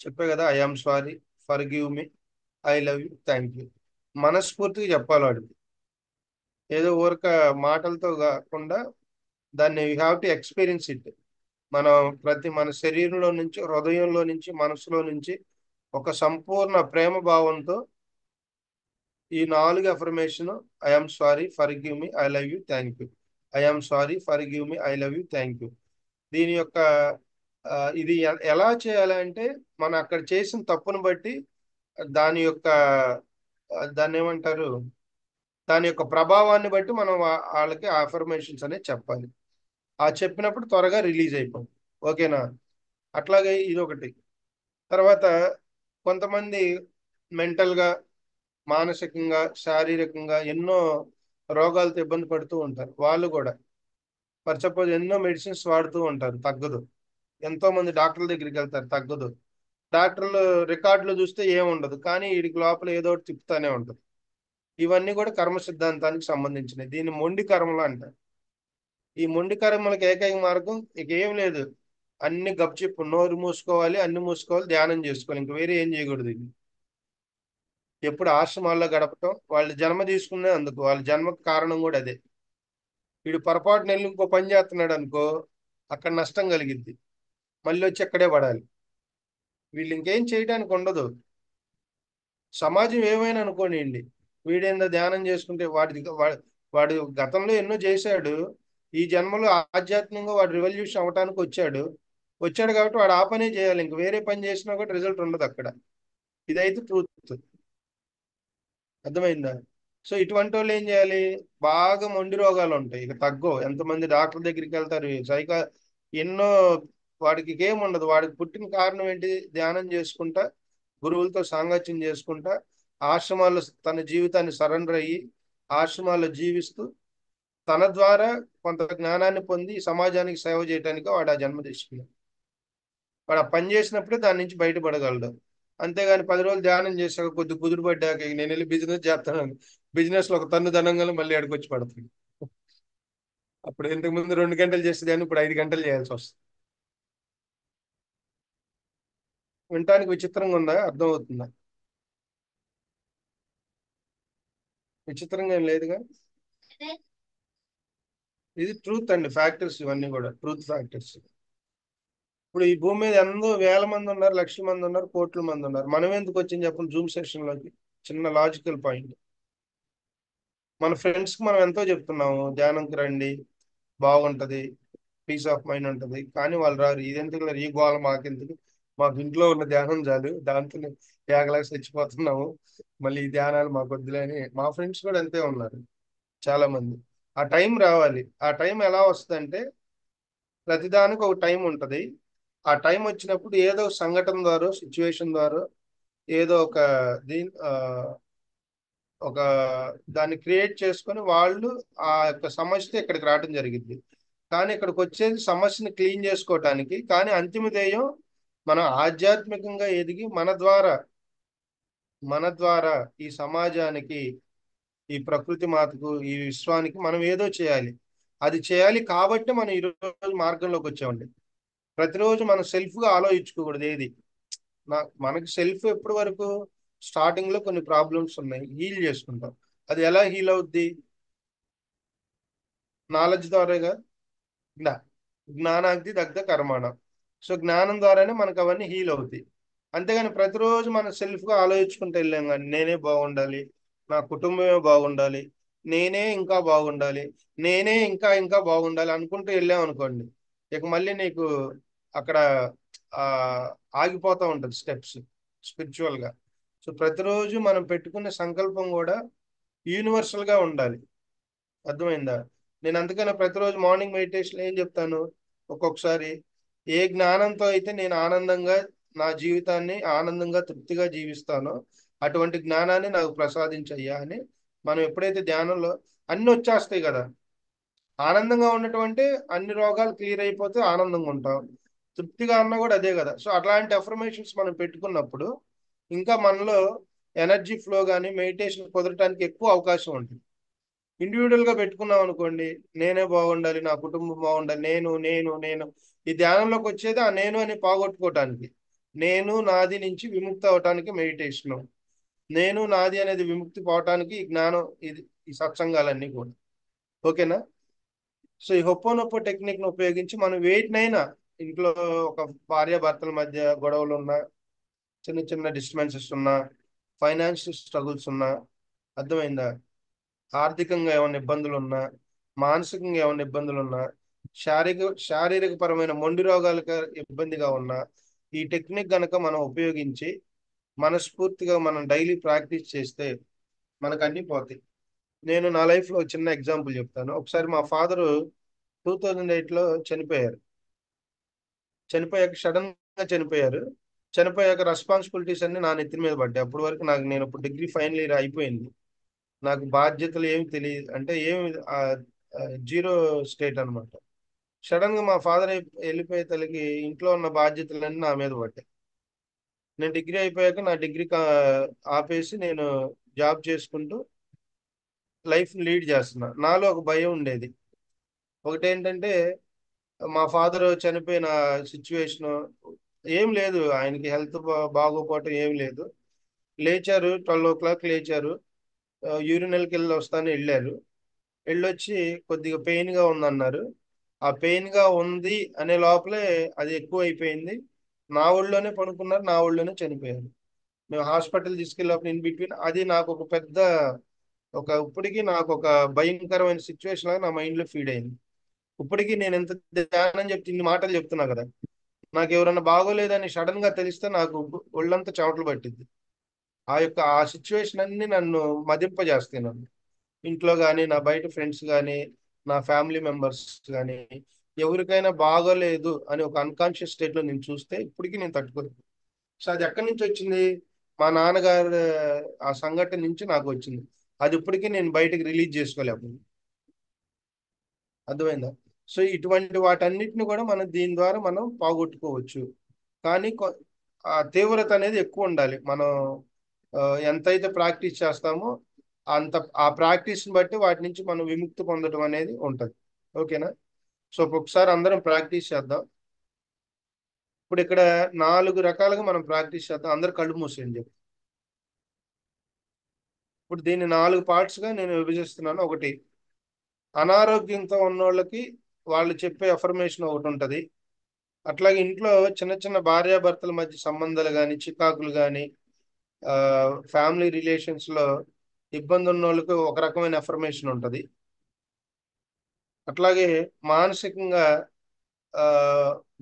చెప్పే కదా, I am sorry, forgive me, I love you, thank you. మనస్ఫూర్తిగా చెప్పాలి వాడికి. ఏదో ఊరక మాటలతో కాకుండా దాన్ని you have to experience it. మనం మన శరీరంలో నుంచి, హృదయంలో నుంచి, మనసులో నుంచి ఒక సంపూర్ణ ప్రేమ భావంతో ఈ 4 affirmation, I'm sorry, forgive me, I love you, thank you. I'm sorry, forgive me, I love you, thank you. దీని యొక్క ఇది ఎలా చేయాలంటే, మనం అక్కడ చేసిన తప్పును బట్టి దాని యొక్క దాన్ని ఏమంటారు, దాని యొక్క ప్రభావాన్ని బట్టి మనం వాళ్ళకి అఫర్మేషన్స్ అనేది చెప్పాలి. ఆ చెప్పినప్పుడు త్వరగా రిలీజ్ అయిపోతుంది. ఓకేనా? అట్లాగే ఇది ఒకటి. తర్వాత కొంతమంది మెంటల్గా, మానసికంగా, శారీరకంగా ఎన్నో రోగాలతో ఇబ్బంది పడుతూ ఉంటారు. వాళ్ళు కూడా ఫర్ సపోజ్ ఎన్నో మెడిసిన్స్ వాడుతూ ఉంటారు, తగ్గదు. ఎంతో మంది డాక్టర్ల దగ్గరికి వెళ్తారు, తగ్గదు. డాక్టర్లు రికార్డులు చూస్తే ఏముండదు, కానీ వీడికి లోపల ఏదో ఒకటి తిప్పుతానే ఉంటుంది. ఇవన్నీ కూడా కర్మ సిద్ధాంతానికి సంబంధించినవి. దీన్ని మొండి కర్మలు అంటారు. ఈ మొండి కర్మలకు ఏకైక మార్గం ఇక ఏం లేదు, అన్ని గప్చిప్పు, నోరు మూసుకోవాలి, అన్ని మూసుకోవాలి, ధ్యానం చేసుకోవాలి, ఇంక వేరే ఏం చేయకూడదు. ఇది ఎప్పుడు ఆశ్రమాల్లో గడపటం, వాళ్ళు జన్మ తీసుకునే అందుకు, వాళ్ళ జన్మకు కారణం కూడా అదే. వీడు పొరపాటున వెళ్ళి ఇంకో పని చేస్తున్నాడు అనుకో, అక్కడ నష్టం కలిగిద్ది, మళ్ళీ వచ్చి అక్కడే పడాలి. వీళ్ళు ఇంకేం చేయడానికి ఉండదు. సమాజం ఏమైనా అనుకోనియండి, వీడేందో ధ్యానం చేసుకుంటే వాడు గతంలో ఎన్నో చేశాడు. ఈ జన్మలో ఆధ్యాత్మికంగా వాడు రివల్యూషన్ అవటానికి వచ్చాడు కాబట్టి వాడు ఆ పనే చేయాలి, ఇంక వేరే పని చేసినా కూడా రిజల్ట్ ఉండదు అక్కడ. ఇదైతే ట్రూత్. అర్థమైందా? సో ఇటువంటి వాళ్ళు ఏం చేయాలి, బాగా మొండి రోగాలు ఉంటాయి, ఇక తగ్గవు. ఎంతమంది డాక్టర్ దగ్గరికి వెళ్తారు, ఎన్నో, వాడికి ఏం ఉండదు. వాడికి పుట్టిన కారణం ఏంటి, ధ్యానం చేసుకుంటా, గురువులతో సాంగత్యం చేసుకుంటా, ఆశ్రమాల్లో తన జీవితాన్ని సరెండర్ అయ్యి ఆశ్రమాల్లో జీవిస్తూ తన ద్వారా కొంత జ్ఞానాన్ని పొంది సమాజానికి సేవ చేయడానికి వాడు ఆ జన్మ తీసుకున్నాడు. వాడు ఆ పని చేసినప్పుడే దాని నుంచి బయటపడగలడు. అంతేగాని 10 రోజులు ధ్యానం చేశాక కొద్ది కుదురు పడ్డాక ఇక నేను వెళ్ళి బిజినెస్ చేస్తాను, బిజినెస్ లో ఒక తన్ను ధనంగా మళ్ళీ అడుకొచ్చి పడుతుంది. అప్పుడు ఇంతకు ముందు 2 గంటలు చేసేదాన్ని ఇప్పుడు 5 గంటలు చేయాల్సి వస్తుంది. వినటానికి విచిత్రంగా ఉందా, అర్థం అవుతుందా? విచిత్రంగా ఏం లేదుగా. ఇది ట్రూత్ అండి, ఫ్యాక్టర్స్ ఇవన్నీ కూడా ట్రూత్ ఫ్యాక్టర్స్. ఇప్పుడు ఈ భూమి మీద ఎంతో వేల మంది ఉన్నారు, లక్షల మంది ఉన్నారు, కోట్ల మంది ఉన్నారు. మనం ఎందుకు వచ్చింది చెప్పండి జూమ్ సెషన్ లోకి? చిన్న లాజికల్ పాయింట్. మన ఫ్రెండ్స్ కి మనం ఎంతో చెప్తున్నాము ధ్యానంకి రండి, బాగుంటది, పీస్ ఆఫ్ మైండ్ ఉంటది, కానీ వాళ్ళు రారు. ఇదెందుకు ఈ గోళ మాకెందుకు, మాకు ఇంట్లో ఉన్న ధ్యానం చాలు, దాంతో ఏగలాగా చచ్చిపోతున్నాము, మళ్ళీ ఈ ధ్యానాలు మాకు వద్దులే అని మా ఫ్రెండ్స్ కూడా అంతే ఉన్నారు చాలా మంది. ఆ టైం రావాలి. ఆ టైం ఎలా వస్తుందంటే ప్రతిదానికి ఒక టైం ఉంటది. ఆ టైం వచ్చినప్పుడు ఏదో సంఘటన ద్వారా, సిచ్యువేషన్ ద్వారా, ఏదో ఒక దీని ఒక దాన్ని క్రియేట్ చేసుకొని వాళ్ళు ఆ యొక్క సమస్యతో ఇక్కడికి రావడం జరిగింది. కానీ ఇక్కడికి వచ్చేది సమస్యని క్లీన్ చేసుకోవటానికి. కానీ అంతిమ ధ్యేయం మనం ఆధ్యాత్మికంగా ఎదిగి మన ద్వారా ఈ సమాజానికి, ఈ ప్రకృతి మాతకు, ఈ విశ్వానికి మనం ఏదో చేయాలి. అది చేయాలి కాబట్టి మనం ఈ రోజు మార్గంలోకి వచ్చామండి. ప్రతిరోజు మనం సెల్ఫ్ గా ఆలోచించుకోకూడదు ఏది. మనకి సెల్ఫ్ ఎప్పటి వరకు స్టార్టింగ్ లో కొన్ని ప్రాబ్లమ్స్ ఉన్నాయి, హీల్ చేసుకుంటాం. అది ఎలా హీల్ అవుద్ది? నాలెడ్జ్ ద్వారాగా. జ్ఞా జ్ఞానాగ్ని దగ్ధ కర్మాణ. సో జ్ఞానం ద్వారానే మనకు అవన్నీ హీల్ అవుతాయి. అంతేగాని ప్రతిరోజు మనం సెల్ఫ్ గా ఆలోచించుకుంటూ వెళ్ళాం కానీ నేనే బాగుండాలి, నా కుటుంబమే బాగుండాలి, నేనే ఇంకా బాగుండాలి, నేనే ఇంకా ఇంకా బాగుండాలి అనుకుంటూ వెళ్ళాం అనుకోండి, ఇక మళ్ళీ నీకు అక్కడ ఆ ఆగిపోతూ ఉంటుంది స్టెప్స్ స్పిరిచువల్ గా. సో ప్రతిరోజు మనం పెట్టుకునే సంకల్పం కూడా యూనివర్సల్ గా ఉండాలి. అర్థమైందా? నేను అందుకనే ప్రతిరోజు మార్నింగ్ మెడిటేషన్ ఏం చెప్తాను, ఒక్కొక్కసారి ఏ జ్ఞానంతో అయితే నేను ఆనందంగా నా జీవితాన్ని ఆనందంగా తృప్తిగా జీవిస్తానో అటువంటి జ్ఞానాన్ని నాకు ప్రసాదించయ్యా అని. మనం ఎప్పుడైతే ధ్యానంలో అన్ని వచ్చేస్తాయి కదా. ఆనందంగా ఉండటం అంటే అన్ని రోగాలు క్లియర్ అయిపోతే ఆనందంగా ఉంటాం. తృప్తిగా అన్నా కూడా అదే కదా. సో అట్లాంటి అఫర్మేషన్స్ మనం పెట్టుకున్నప్పుడు ఇంకా మనలో ఎనర్జీ ఫ్లో కానీ మెడిటేషన్ కుదరటానికి ఎక్కువ అవకాశం ఉంటుంది. ఇండివిజువల్ గా పెట్టుకున్నాం అనుకోండి, నేనే బాగుండాలి, నా కుటుంబం బాగుండాలి, నేను నేను నేను ఈ ధ్యానంలోకి వచ్చేది ఆ నేను అని పోగొట్టుకోవటానికి. నేను నాది నుంచి విముక్తి అవటానికి మెడిటేషన్. నేను నాది అనేది విముక్తి పోవటానికి ఈ జ్ఞానం, ఇది ఈ సత్సంగాలన్నీ కూడా. ఓకేనా? సో ఈ హొప్పోనొప్పో టెక్నిక్ ను ఉపయోగించి మనం వేటినైనా, ఇంట్లో ఒక భార్యాభర్తల మధ్య గొడవలు ఉన్నా, చిన్న చిన్న డిస్టర్బెన్సెస్ ఉన్నా, ఫైనాన్షియల్ స్ట్రగుల్స్ ఉన్నా, అర్థమైందా, ఆర్థికంగా ఏమైనా ఇబ్బందులు ఉన్నా, మానసికంగా ఏమైనా ఇబ్బందులు ఉన్నా, శారీరక పరమైన మొండి రోగాలకు ఇబ్బందిగా ఉన్నా, ఈ టెక్నిక్ గనక మనం ఉపయోగించి మనస్ఫూర్తిగా మనం డైలీ ప్రాక్టీస్ చేస్తే మనకు అన్ని పోతాయి. నేను నా లైఫ్ లో చిన్న ఎగ్జాంపుల్ చెప్తాను. ఒకసారి మా ఫాదరు 2008లో చనిపోయారు. చనిపోయాక సడన్ గా చనిపోయారు. చనిపోయాక రెస్పాన్సిబిలిటీస్ అన్ని నా నెత్తి మీద పడ్డాయి. అప్పటి వరకు నేను ఇప్పుడు డిగ్రీ ఫైనల్ ఇయర్ అయిపోయింది. నాకు బాధ్యతలు ఏమి తెలియదు, అంటే ఏమి జీరో స్టేట్ అనమాట. సడన్ గా మా ఫాదర్ వెళ్ళిపోయే తలకి ఇంట్లో ఉన్న బాధ్యతలన్నీ నా మీద పడ్డాయి. నేను డిగ్రీ అయిపోయాక నా డిగ్రీ ఆపేసి నేను జాబ్ చేసుకుంటూ లైఫ్ లీడ్ చేస్తున్నా. నాలో ఒక భయం ఉండేది. ఒకటేంటంటే మా ఫాదర్ చనిపోయిన సిచ్యువేషన్ ఏం లేదు, ఆయనకి హెల్త్ బాగోపోవటం ఏం లేదు. లేచారు, 12 o'clock లేచారు, యూరినల్కి వెళ్ళి వస్తాను వెళ్ళారు. వెళ్ళొచ్చి కొద్దిగా పెయిన్ గా ఉందన్నారు. ఆ పెయిన్ గా ఉంది అనే లోపలే అది ఎక్కువ అయిపోయింది. నా ఊళ్ళోనే పడుకున్నారు, నా ఊళ్ళోనే చనిపోయారు. మేము హాస్పిటల్ తీసుకెళ్ళినప్పుడు ఇన్ బిట్వీన్ అది నాకు ఒక పెద్ద ఇప్పటికీ నాకు ఒక భయంకరమైన సిచ్యువేషన్ లాగా నా మైండ్ లో ఫీడ్ అయింది. ఇప్పటికీ నేను ఎంత ధ్యానం చెప్తే ఇన్ని మాటలు చెప్తున్నా కదా, నాకు ఎవరన్నా బాగోలేదని సడన్ గా తెలిస్తే నాకు ఒళ్ళంతా చెమటలు పట్టింది. ఆ సిచ్యువేషన్ అన్ని నన్ను మదింపజేస్తాయి. నన్ను ఇంట్లో కానీ, నా బయట ఫ్రెండ్స్ కానీ, నా ఫ్యామిలీ మెంబర్స్ కానీ, ఎవరికైనా బాగోలేదు అని ఒక అన్కాన్షియస్ స్టేట్ లో నేను చూస్తే ఇప్పటికీ నేను తట్టుకోలేదు. సో అది ఎక్కడి నుంచి వచ్చింది? మా నాన్నగారు ఆ సంఘటన నుంచి నాకు వచ్చింది. అది ఇప్పటికీ నేను బయటకు రిలీజ్ చేసుకోలేకపోయింది. అర్థమైందా? సో ఇటువంటి వాటన్నిటిని కూడా మనం దీని ద్వారా మనం పోగొట్టుకోవచ్చు. కానీ ఆ తీవ్రత అనేది ఎక్కువ ఉండాలి. మనం ఆ, ఎంతైతే ప్రాక్టీస్ చేస్తామో అంత ఆ ప్రాక్టీస్ని బట్టి వాటి నుంచి మనం విముక్తి పొందడం అనేది ఉంటుంది. ఓకేనా? సో ఒకసారి అందరం ప్రాక్టీస్ చేద్దాం. ఇప్పుడు ఇక్కడ 4 రకాలుగా మనం ప్రాక్టీస్ చేద్దాం. అందరు కళ్ళు మూసేయండి చెప్పి. ఇప్పుడు దీన్ని 4 parts గా నేను విభజిస్తున్నాను. ఒకటి, అనారోగ్యంతో ఉన్న వాళ్ళకి వాళ్ళు చెప్పే అఫర్మేషన్ ఒకటి ఉంటది. అట్లాగే ఇంట్లో చిన్న చిన్న భార్యాభర్తల మధ్య సంబంధాలు కానీ చికాకులు కానీ ఆ ఫ్యామిలీ రిలేషన్స్ లో ఇబ్బంది ఉన్న వాళ్ళకి ఒక రకమైన ఎఫర్మేషన్ ఉంటుంది. అట్లాగే మానసికంగా ఆ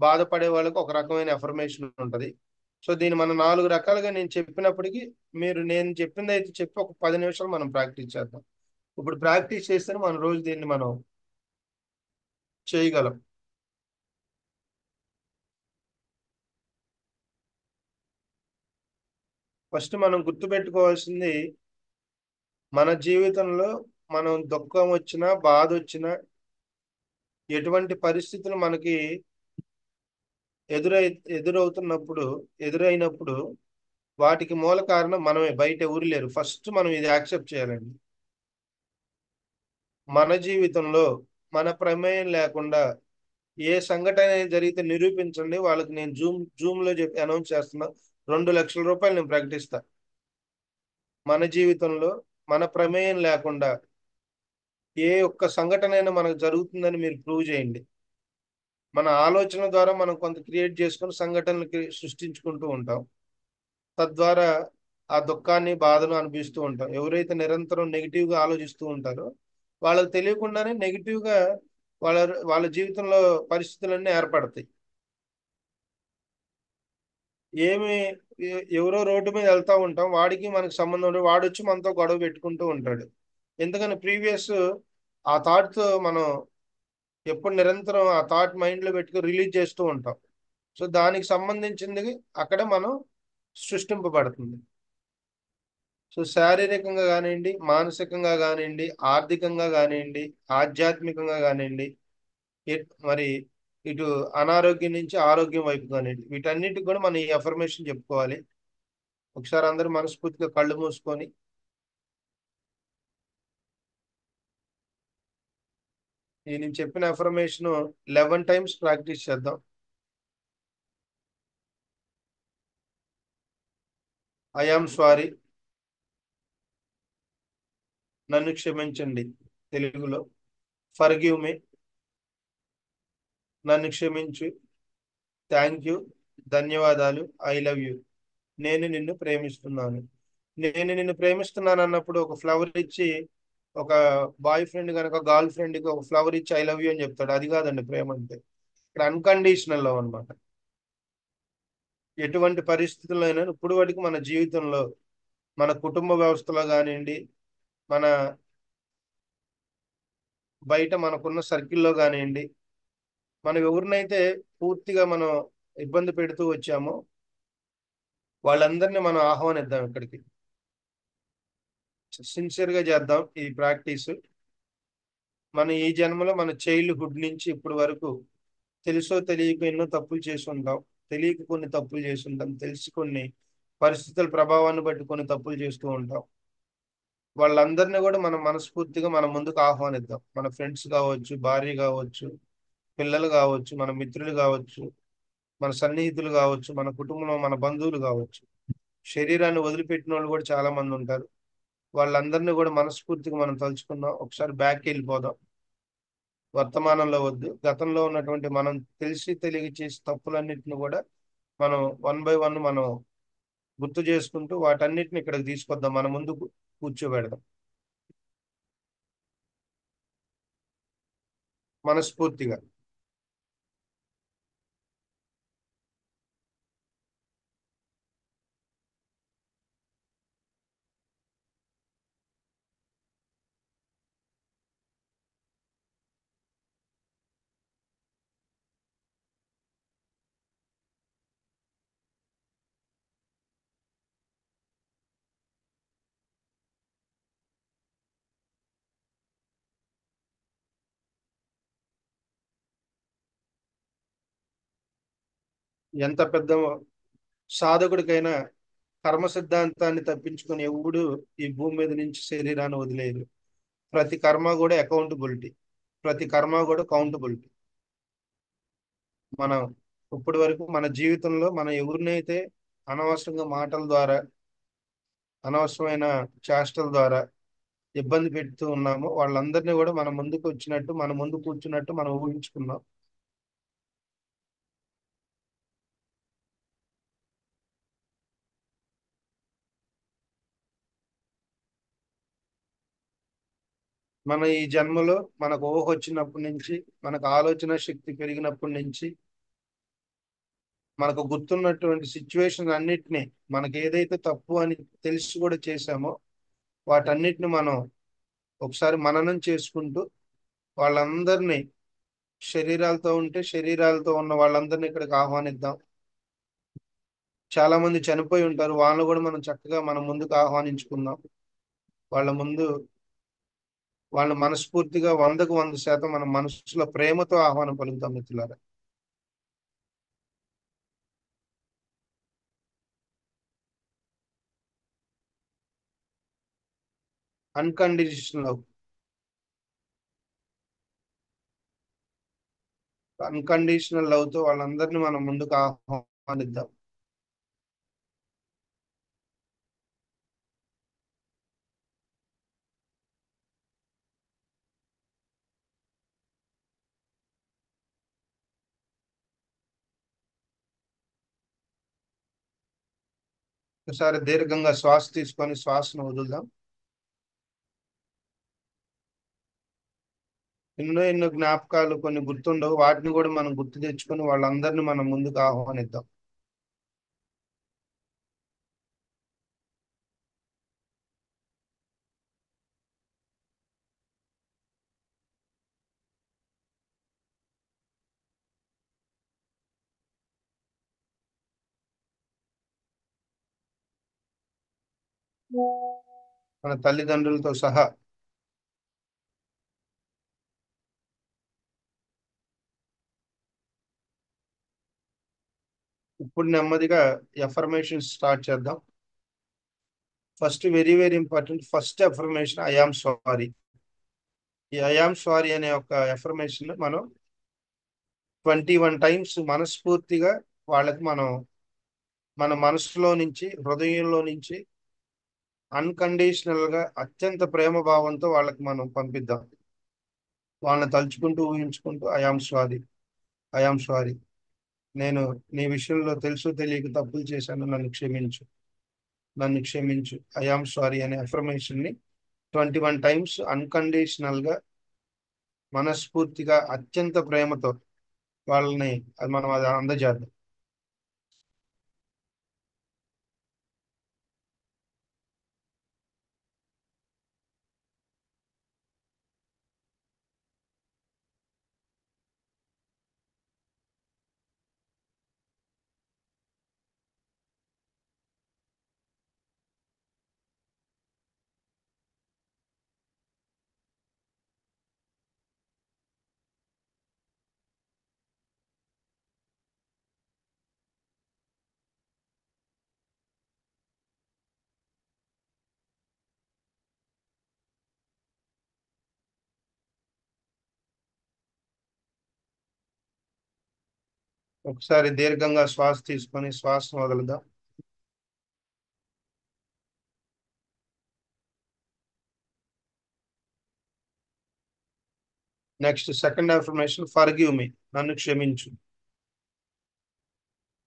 బాధపడే వాళ్ళకి ఒక రకమైన ఎఫర్మేషన్ ఉంటుంది. సో దీన్ని మనం 4 రకాలుగా నేను చెప్పినప్పటికీ మీరు నేను చెప్పింది అయితే చెప్పి ఒక 10 నిమిషాలు మనం ప్రాక్టీస్ చేద్దాం. ఇప్పుడు ప్రాక్టీస్ చేస్తేనే మన రోజు దీన్ని మనం చేయగలం. ఫస్ట్ మనం గుర్తుపెట్టుకోవాల్సింది, మన జీవితంలో మనం దుఃఖం వచ్చినా బాధ వచ్చినా ఎటువంటి పరిస్థితులు మనకి ఎదురై ఎదురవుతున్నప్పుడు ఎదురైనప్పుడు వాటికి మూల కారణం మనమే, బయట ఎవరు లేరు. ఫస్ట్ మనం ఇది యాక్సెప్ట్ చేయాలండి. మన జీవితంలో మన ప్రమేయం లేకుండా ఏ సంఘటన జరిగితే నిరూపించండి, వాళ్ళకి నేను జూమ్ లో చెప్పి అనౌన్స్ చేస్తున్నా, 2 లక్షల రూపాయలు నేను ప్రకటిస్తా. మన జీవితంలో మన ప్రమేయం లేకుండా ఏ ఒక్క సంఘటన అయినా మనకు జరుగుతుందని మీరు ప్రూవ్ చేయండి. మన ఆలోచన ద్వారా మనం కొంత క్రియేట్ చేసుకొని సంఘటనలు సృష్టించుకుంటూ ఉంటాం. తద్వారా ఆ దుఃఖాన్ని బాధను అనిపిస్తూ ఉంటాం. ఎవరైతే నిరంతరం నెగిటివ్ గా ఆలోచిస్తూ ఉంటారో వాళ్ళకి తెలియకుండానే నెగిటివ్ గా వాళ్ళ వాళ్ళ జీవితంలో పరిస్థితులన్నీ ఏర్పడతాయి. ఏమి ఎవరో రోడ్డు మీద వెళ్తా ఉంటాం, వాడికి మనకు సంబంధం ఉండదు, వాడొచ్చి మనతో గొడవ పెట్టుకుంటూ ఉంటాడు. ఎందుకని ప్రీవియస్ ఆ థాట్ తో మనం ఎప్పుడు నిరంతరం ఆ థాట్ మైండ్ లో పెట్టుకుని రిలీజ్ చేస్తూ ఉంటాం. సో దానికి సంబంధించింది అక్కడ మనం సృష్టింపబడుతుంది. సో శారీరకంగా కానివ్వండి, మానసికంగా కానివ్వండి, ఆర్థికంగా కానివ్వండి, ఆధ్యాత్మికంగా కానివ్వండి, మరి ఇటు అనారోగ్యం నుంచి ఆరోగ్యం వైపు కానివ్వండి, వీటన్నిటికి కూడా మనం ఈ అఫర్మేషన్ చెప్పుకోవాలి. ఒకసారి అందరూ మనస్ఫూర్తిగా కళ్ళు మూసుకొని నేను చెప్పిన అఫర్మేషన్ 11 టైమ్స్ ప్రాక్టీస్ చేద్దాం. ఐ ఆమ్ సారీ, నన్ను క్షమించండి తెలుగులో. ఫర్గివ్ మీ, నన్ను క్షమించు. థ్యాంక్ యూ, ధన్యవాదాలు. ఐ లవ్ యూ, నేను నిన్ను ప్రేమిస్తున్నాను. నేను నిన్ను ప్రేమిస్తున్నాను అన్నప్పుడు ఒక ఫ్లవర్ ఇచ్చి, ఒక బాయ్ ఫ్రెండ్ కనుక గర్ల్ ఫ్రెండ్ కి ఒక ఫ్లవర్ ఇచ్చి ఐ లవ్ యూ అని చెప్తాడు. అది కాదండి ప్రేమ అంటే. ఇక్కడ అన్కండిషనల్ లవ్ అనమాట. ఎటువంటి పరిస్థితుల్లో అయినా ఇప్పుడు వరకు మన జీవితంలో మన కుటుంబ వ్యవస్థలో కానివ్వండి, మన బయట మనకున్న సర్కిల్లో కానివ్వండి, మనం ఎవరినైతే పూర్తిగా మనం ఇబ్బంది పెడుతూ వచ్చామో వాళ్ళందరినీ మనం ఆహ్వానిద్దాం ఇక్కడికి. సిన్సియర్ గా చేద్దాం ఈ ప్రాక్టీస్. మన ఈ జన్మలో మన చైల్డ్హుడ్ నుంచి ఇప్పటి వరకు తెలుసో తెలియక ఎన్నో తప్పులు చేసి ఉంటాం. తెలియక కొన్ని తప్పులు చేసి ఉంటాం, తెలిసి కొన్ని పరిస్థితుల ప్రభావాన్ని బట్టి కొన్ని తప్పులు చేస్తూ ఉంటాం. వాళ్ళందరినీ కూడా మనం మనస్ఫూర్తిగా మన ముందుకు ఆహ్వానిద్దాం. మన ఫ్రెండ్స్ కావచ్చు, భార్య కావచ్చు, పిల్లలు కావచ్చు, మన మిత్రులు కావచ్చు, మన సన్నిహితులు కావచ్చు, మన కుటుంబంలో మన బంధువులు కావచ్చు. శరీరాన్ని వదిలిపెట్టిన వాళ్ళు కూడా చాలా మంది ఉంటారు. వాళ్ళందరినీ కూడా మనస్ఫూర్తిగా మనం తలుచుకుందాం. ఒకసారి బ్యాక్ వెళ్ళిపోదాం. వర్తమానంలో వద్దు, గతంలో ఉన్నటువంటి మనం తెలిసి తెలియ చేసే తప్పులన్నిటిని కూడా మనం 1 బై 1 మనం గుర్తు చేసుకుంటూ వాటన్నిటిని ఇక్కడికి తీసుకొద్దాం, మన ముందు కూర్చోబెడదాం మనస్ఫూర్తిగా. ఎంత పెద్ద సాధకుడికైనా కర్మ సిద్ధాంతాన్ని తప్పించుకొని ఎవడు ఈ భూమి మీద నుంచి శరీరాన్ని వదిలేరు. ప్రతి కర్మ కూడా అకౌంటబిలిటీ, ప్రతి కర్మ కూడా కౌంటబిలిటీ. మనం ఇప్పటి వరకు మన జీవితంలో మనం ఎవరినైతే అనవసరంగా మాటల ద్వారా, అనవసరమైన చేష్టల ద్వారా ఇబ్బంది పెడుతూ ఉన్నామో వాళ్ళందరినీ కూడా మన ముందుకు వచ్చినట్టు, మన ముందు కూర్చున్నట్టు మనం ఊహించుకున్నాం. మన ఈ జన్మలో మనకు ఊహ వచ్చినప్పటి నుంచి, మనకు ఆలోచన శక్తి పెరిగినప్పటి నుంచి, మనకు గుర్తున్నటువంటి సిచ్యువేషన్ అన్నిటినీ, మనకి ఏదైతే తప్పు అని తెలిసి కూడా చేశామో వాటన్నిటిని మనం ఒకసారి మననం చేసుకుంటూ వాళ్ళందరినీ, శరీరాలతో ఉంటే శరీరాలతో ఉన్న వాళ్ళందరినీ ఇక్కడికి ఆహ్వానిద్దాం. చాలా మంది చనిపోయి ఉంటారు, వాళ్ళని కూడా మనం చక్కగా మన ముందుకు ఆహ్వానించుకుందాం. వాళ్ళ ముందు వాళ్ళ మనస్ఫూర్తిగా 100% మన మనసులో ప్రేమతో ఆహ్వానం పలుకుతాం మిత్రులారా. Unconditional love. అన్కండిషనల్ లవ్ తో వాళ్ళందరినీ మనం ముందుకు ఆహ్వానిద్దాం. ఒకసారి దీర్ఘంగా శ్వాస తీసుకొని శ్వాసను వదులుదాం. ఎన్నో ఎన్నో జ్ఞాపకాలు కొన్ని గుర్తుండవు, వాటిని కూడా మనం గుర్తు తెచ్చుకొని వాళ్ళందరినీ మనం ముందుకు ఆహ్వానిద్దాం. మన తల్లిదండ్రులతో సహా. ఇప్పుడు నెమ్మదిగా ఎఫర్మేషన్ స్టార్ట్ చేద్దాం. First, very very important, first affirmation I am sorry. ఈ ఐ ఆమ్ సారీ అనే ఒక ఎఫర్మేషన్ మనం 21 టైమ్స్ మనస్ఫూర్తిగా వాళ్ళకి మనం మన మనసులో నుంచి, హృదయంలో నుంచి అన్కండిషనల్ గా అత్యంత ప్రేమ భావంతో వాళ్ళకి మనం పంపిద్దాం. వాళ్ళని తలుచుకుంటూ ఊహించుకుంటూ I am sorry, I am sorry, నేను నీ విషయంలో తెలుసు తెలియక తప్పులు చేశాను, నన్ను క్షమించు, నన్ను క్షమించు, ఐ ఆమ్ సారీ అనే అఫర్మేషన్ ని 21 టైమ్స్ అన్కండిషనల్ గా, మనస్ఫూర్తిగా, అత్యంత ప్రేమతో వాళ్ళని అది మనం అది అందజేద్దాం. ఒకసారి దీర్ఘంగా శ్వాస తీసుకొని శ్వాసను వదులుదాం. Next, second affirmation forgive me, నన్ను క్షమించు.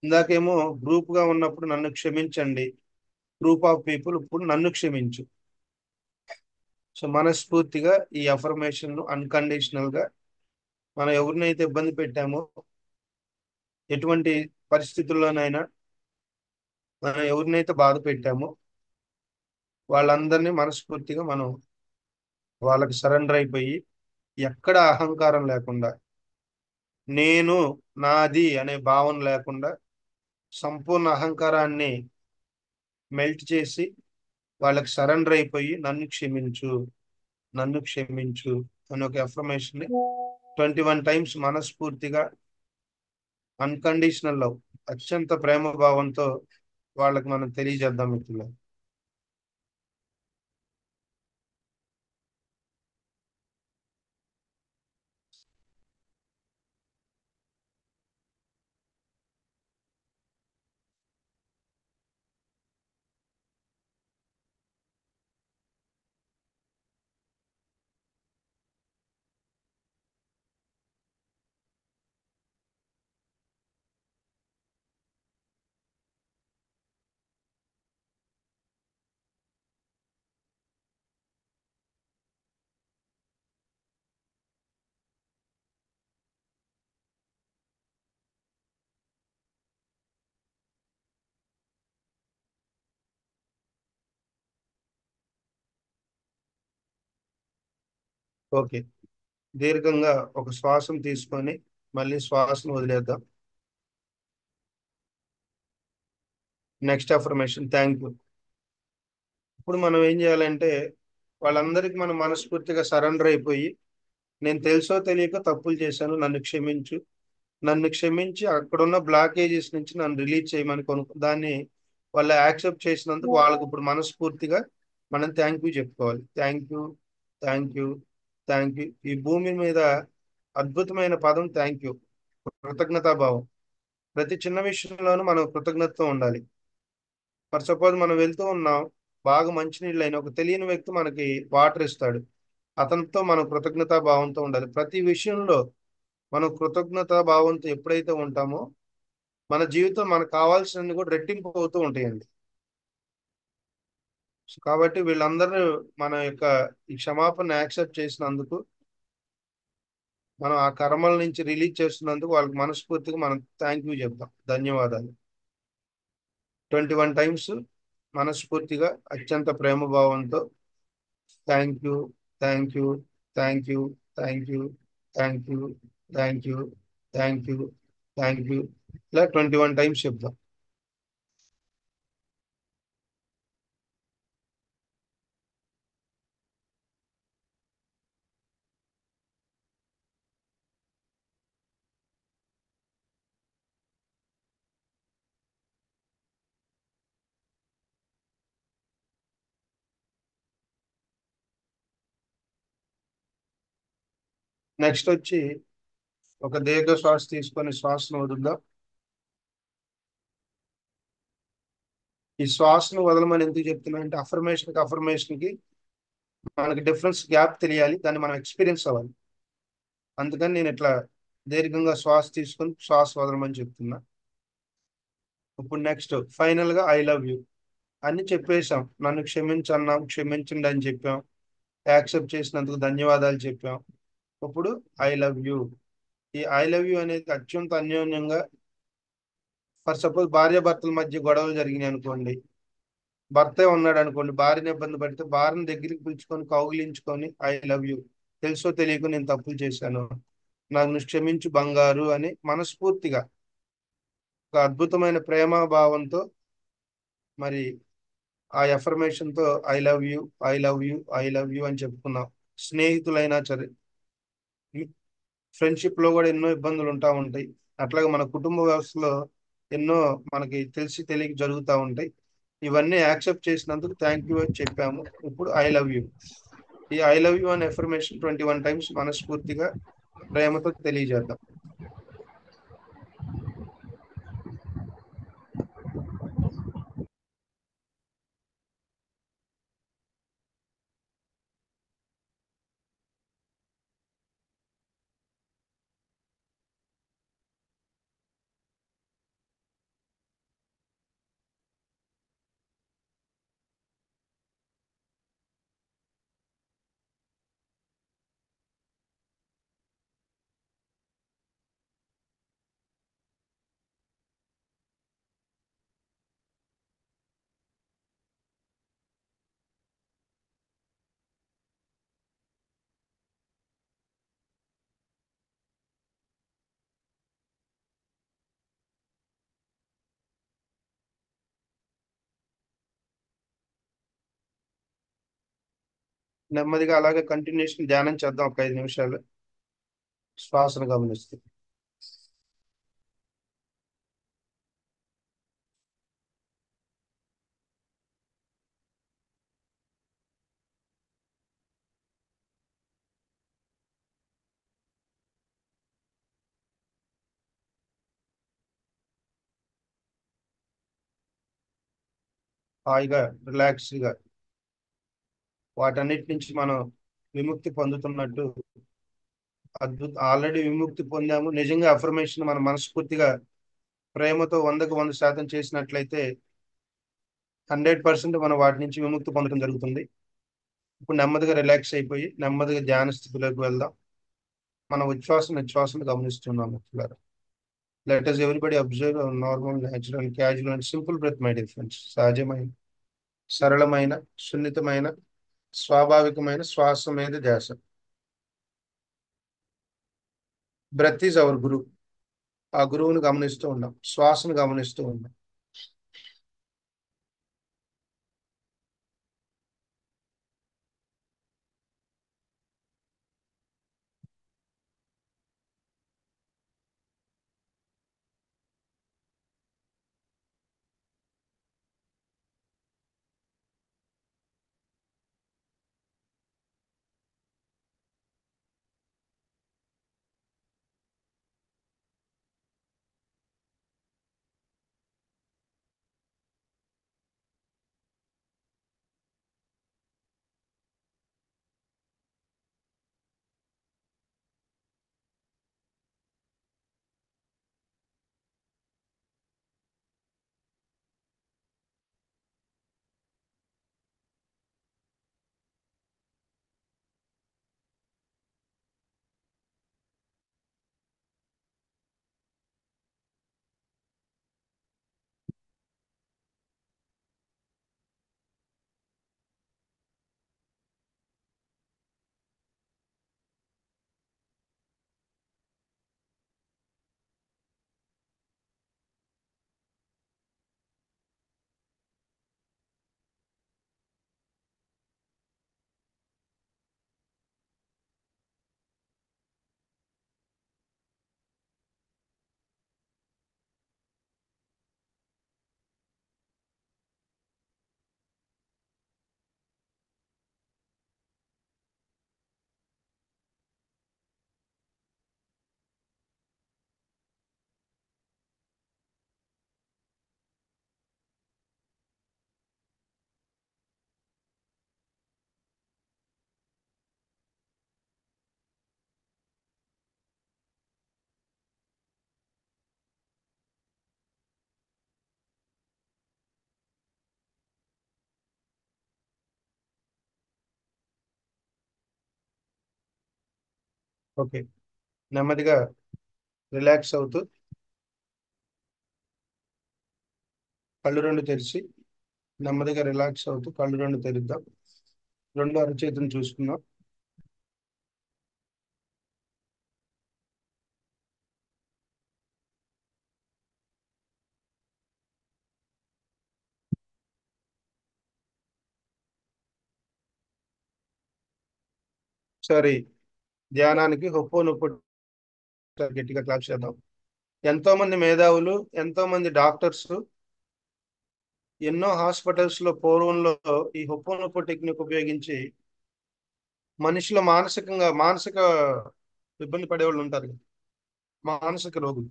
ఇందాకేమో గ్రూప్ గా ఉన్నప్పుడు నన్ను క్షమించండి, గ్రూప్ ఆఫ్ పీపుల్, ఇప్పుడు నన్ను క్షమించు. సో మనస్ఫూర్తిగా ఈ అఫర్మేషన్ అన్కండిషనల్ గా మనం ఎవరినైతే ఇబ్బంది పెట్టామో, ఎటువంటి పరిస్థితుల్లోనైనా మనం ఎవరినైతే బాధ పెట్టామో వాళ్ళందరినీ మనస్ఫూర్తిగా మనం వాళ్ళకి సరెండర్ అయిపోయి, ఎక్కడ అహంకారం లేకుండా, నేను, నాది అనే భావన లేకుండా, సంపూర్ణ అహంకారాన్ని మెల్ట్ చేసి వాళ్ళకి సరెండర్ అయిపోయి నన్ను క్షమించు, నన్ను క్షమించు అని ఒక అఫర్మేషన్ ని 21 టైమ్స్ మనస్ఫూర్తిగా, అన్కండిషనల్ లవ్, అత్యంత ప్రేమ భావంతో వాళ్ళకి మనం తెలియజేద్దాం మిత్రులు. ఓకే. దీర్ఘంగా ఒక శ్వాసను తీసుకొని మళ్ళీ శ్వాసను వదిలేద్దాం. Next affirmation, thank you. ఇప్పుడు మనం ఏం చేయాలంటే వాళ్ళందరికీ మనం మనస్ఫూర్తిగా సరెండర్ అయిపోయి, నేను తెలుసో తెలియక తప్పులు చేశాను, నన్ను క్షమించు, నన్ను క్షమించి అక్కడున్న బ్లాకేజెస్ నుంచి నన్ను రిలీజ్ చేయమని దాన్ని వాళ్ళు యాక్సెప్ట్ చేసినందుకు వాళ్ళకు ఇప్పుడు మనస్ఫూర్తిగా మనం థ్యాంక్ యూ చెప్పుకోవాలి. Thank you, thank you, thank you. ఈ భూమి మీద అద్భుతమైన పదం థ్యాంక్ యూ, కృతజ్ఞతాభావం. ప్రతి చిన్న విషయంలోనూ మనం కృతజ్ఞతతో ఉండాలి. ఫర్ సపోజ్ మనం వెళ్తూ ఉన్నాం, బాగా మంచినీళ్ళు అయిన ఒక తెలియని వ్యక్తి మనకి వాటర్ ఇస్తాడు, అతనితో మనం కృతజ్ఞతా భావంతో ఉండాలి. ప్రతి విషయంలో మనం కృతజ్ఞతా భావంతో ఎప్పుడైతే ఉంటామో మన జీవితం మనకు కావాల్సినవి కూడా రెట్టింపు అవుతూ ఉంటాయండి. సో కాబట్టి వీళ్ళందరూ మన యొక్క ఈ క్షమాపణ యాక్సెప్ట్ చేసినందుకు, మనం ఆ కర్మల నుంచి రిలీజ్ చేస్తున్నందుకు వాళ్ళకి మనస్ఫూర్తిగా మనం థ్యాంక్ యూ చెప్తాం, ధన్యవాదాలు. 21 టైమ్స్ మనస్ఫూర్తిగా అత్యంత ప్రేమ భావంతో thank you, thank you, thank you, thank you, thank you, thank you, thank you, thank you, ఇలా 21 టైమ్స్ చెప్దాం. నెక్స్ట్ వచ్చి ఒక దీర్ఘ శ్వాస తీసుకొని శ్వాసను వదులుదాం. ఈ శ్వాసను వదలమని ఎందుకు చెప్తున్నా అంటే అఫర్మేషన్ కి మనకి డిఫరెన్స్ గ్యాప్ తెలియాలి, దాన్ని మనం ఎక్స్పీరియన్స్ అవ్వాలి. అందుకని నేను ఇట్లా దీర్ఘంగా శ్వాస తీసుకొని శ్వాస వదలమని చెప్తున్నా. ఇప్పుడు నెక్స్ట్ ఫైనల్ గా ఐ లవ్ యూ అని చెప్పేశాం, నన్ను క్షమించన్నాం, క్షమించండి అని చెప్పాం, యాక్సెప్ట్ చేసినందుకు ధన్యవాదాలు చెప్పాం. ఇప్పుడు ఐ లవ్ యూ. ఈ ఐ లవ్ యూ అనేది అత్యంత అన్యోన్యంగా, ఫర్ సపోజ్ భార్యాభర్తల మధ్య గొడవలు జరిగినాయి అనుకోండి, భర్తే ఉన్నాడు అనుకోండి, భార్యని ఇబ్బంది పడితే భార్యని దగ్గరికి పిలుచుకొని కౌగిలించుకొని ఐ లవ్ యూ, తెలుసో తెలియక నేను తప్పులు చేశాను, నన్ను క్షమించు బంగారు అని మనస్ఫూర్తిగా ఒక అద్భుతమైన ప్రేమ భావంతో మరి ఆ ఎఫర్మేషన్ తో I love you, I love you, I love you అని చెప్పుకున్నాం. స్నేహితులైనా సరే, ఫ్రెండ్షిప్ లో కూడా ఎన్నో ఇబ్బందులు ఉంటాయి. అట్లాగే మన కుటుంబ వ్యవస్థలో ఎన్నో మనకి తెలిసి తెలియక జరుగుతూ ఉంటాయి. ఇవన్నీ యాక్సెప్ట్ చేసినందుకు థ్యాంక్ యూ అని చెప్పాము. ఇప్పుడు ఐ లవ్ యూ. ఈ ఐ లవ్ యూ అనే ఎఫర్మేషన్ 21 టైమ్స్ మనస్ఫూర్తిగా ప్రేమతో తెలియజేద్దాం. నెమ్మదిగా అలాగే కంటిన్యూషన్ ధ్యానం చేద్దాం ఒక 5 నిమిషాలు శ్వాసను గమనిస్తూ. హాయిగా రిలాక్స్డ్గా వాటన్నిటి నుంచి మనం విముక్తి పొందుతున్నట్టు, ఆల్రెడీ విముక్తి పొందాము. నిజంగా అఫర్మేషన్ మనం మనస్ఫూర్తిగా ప్రేమతో 100% చేసినట్లయితే 100% మనం వాటి నుంచి విముక్తి పొందడం జరుగుతుంది. ఇప్పుడు నెమ్మదిగా రిలాక్స్ అయిపోయి నెమ్మదిగా ధ్యాన స్థితిలోకి వెళ్దాం. మన ఉచ్ఛ్వాస నిశ్వాసను గమనిస్తున్నాం. Let us everybody observe our normal, natural, casual and simple breath, my dear friends. సహజమైన, సరళమైన, సున్నితమైన, స్వాభావికమైన శ్వాస మీద ధ్యాస. బ్రెత్ ఈజ్ అవర్ గురు. ఆ గురువుని గమనిస్తూ ఉన్నాం, శ్వాసను గమనిస్తూ ఉన్నాం. ఓకే, నెమ్మదిగా రిలాక్స్ అవుతూ కళ్ళు రెండు తెరిచి, నెమ్మదిగా రిలాక్స్ అవుతూ కళ్ళు రెండు తెరుద్దాం. రెండు అరచేతులు చూసుకుందాం. సరే, ధ్యానానికి హొప్పో గట్టిగా క్లాప్ చేద్దాం. ఎంతో మంది మేధావులు, ఎంతో మంది డాక్టర్స్ ఎన్నో హాస్పిటల్స్ లో పూర్వంలో ఈ హొప్పో టెక్నిక్ ఉపయోగించి మనిషిలో మానసిక ఇబ్బంది పడే వాళ్ళు ఉంటారు కదా, మానసిక రోగులు,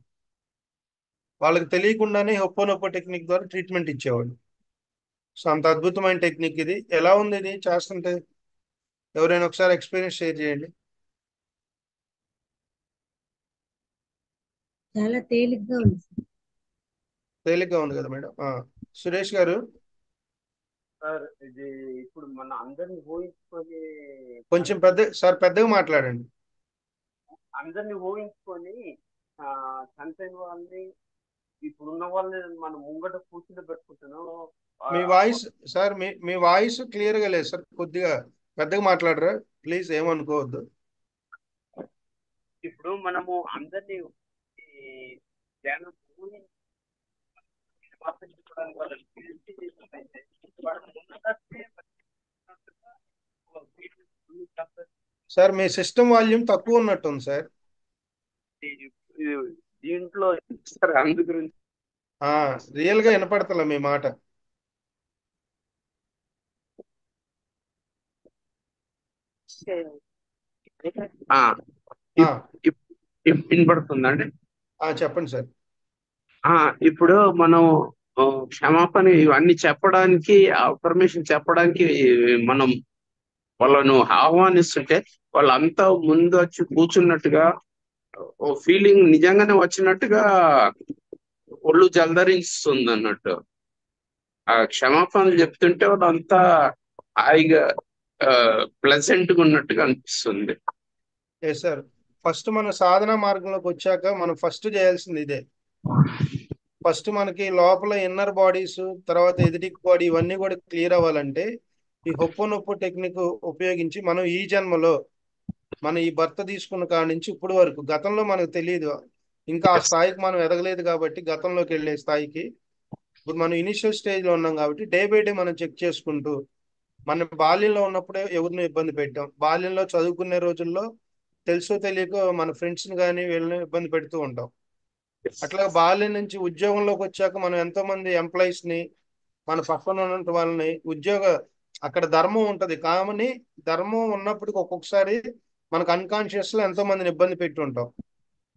వాళ్ళకి తెలియకుండానే హొప్పో టెక్నిక్ ద్వారా ట్రీట్మెంట్ ఇచ్చేవాళ్ళు. సో అంత అద్భుతమైన టెక్నిక్ ఇది. ఎలా ఉంది ఇది చేస్తుంటే? ఎవరైనా ఒకసారి ఎక్స్పీరియన్స్ షేర్ చేయండి. చాలా తేలిగ్గా ఉంది సార్. తేలిగ్గా ఉంది కదా మేడం? సురేష్ గారు సార్ ఇది ఇప్పుడు మన అందరిని ఊహించుకొని కొంచెం పెద్దగా మాట్లాడండి. అందరిని ఊహించుకొని చనిపోయిన వాళ్ళని ఇప్పుడున్న వాళ్ళని మనం ముంగట కూర్చుని పెట్టుకుంటున్నాం. మీ వాయిస్ సార్, మీ వాయిస్ క్లియర్ గా లేదు సార్, కొద్దిగా పెద్దగా మాట్లాడరా ప్లీజ్, ఏమనుకోవద్దు. ఇప్పుడు మనము అందరినీ ఈ ధ్యానం ఆచరించుకోవడానికి వాళ్ళని పిలిచి చేసినట్లయితే వాళ్ళ ముంగటే సార్ మీ సిస్టమ్ వాల్యూమ్ తక్కువ ఉన్నట్టుంది సార్. దీంట్లో సార్ అందు గురించి రియల్ గా వినపడతలే మీ మాట. వినపడుతుందండి? చెప్పండి సార్. ఇప్పుడు మనం క్షమాపణ ఇవన్నీ చెప్పడానికి, పర్మిషన్ చెప్పడానికి మనం వాళ్ళను ఆహ్వానిస్తుంటే వాళ్ళంతా ముందు వచ్చి కూర్చున్నట్టుగా ఓ ఫీలింగ్ నిజంగానే వచ్చినట్టుగా ఒళ్ళు జలధరిస్తుంది అన్నట్టు. ఆ క్షమాపణలు చెప్తుంటే వాళ్ళంతా హాయిగా ప్లెజెంట్ గా ఉన్నట్టుగా అనిపిస్తుంది. ఎస్ సార్, ఫస్ట్ మన సాధన మార్గంలోకి వచ్చాక మనం ఫస్ట్ చేయాల్సింది ఇదే. ఫస్ట్ మనకి లోపల ఇన్నర్ బాడీస్, తర్వాత ఎదిటిక్ బాడీ ఇవన్నీ కూడా క్లియర్ అవ్వాలంటే ఈ హొప్పో టెక్నిక్ ఉపయోగించి మనం ఈ జన్మలో మన ఈ భర్త తీసుకున్న కాడి నుంచి ఇప్పుడు వరకు గతంలో మనకు తెలియదు, ఇంకా ఆ స్థాయికి మనం ఎదగలేదు కాబట్టి గతంలోకి వెళ్ళే స్థాయికి ఇప్పుడు మనం ఇనిషియల్ స్టేజ్ లో ఉన్నాం కాబట్టి డే బై డే మనం చెక్ చేసుకుంటూ మన బాల్యంలో ఉన్నప్పుడే ఎవరిని ఇబ్బంది పెట్టాం, బాల్యంలో చదువుకునే రోజుల్లో తెలుసో తెలియకో మన ఫ్రెండ్స్ని కానీ వీళ్ళని ఇబ్బంది పెడుతూ ఉంటాం. అట్లా బాల్యం నుంచి ఉద్యోగంలోకి వచ్చాక మనం ఎంతో మంది ఎంప్లాయీస్ ని మన పక్కన ఉన్న వాళ్ళని అక్కడ ధర్మం ఉంటది కానీ ధర్మం ఉన్నప్పటికీ ఒక్కొక్కసారి మనకు అన్కాన్షియస్ లో ఎంతో మందిని ఇబ్బంది పెట్టి ఉంటాం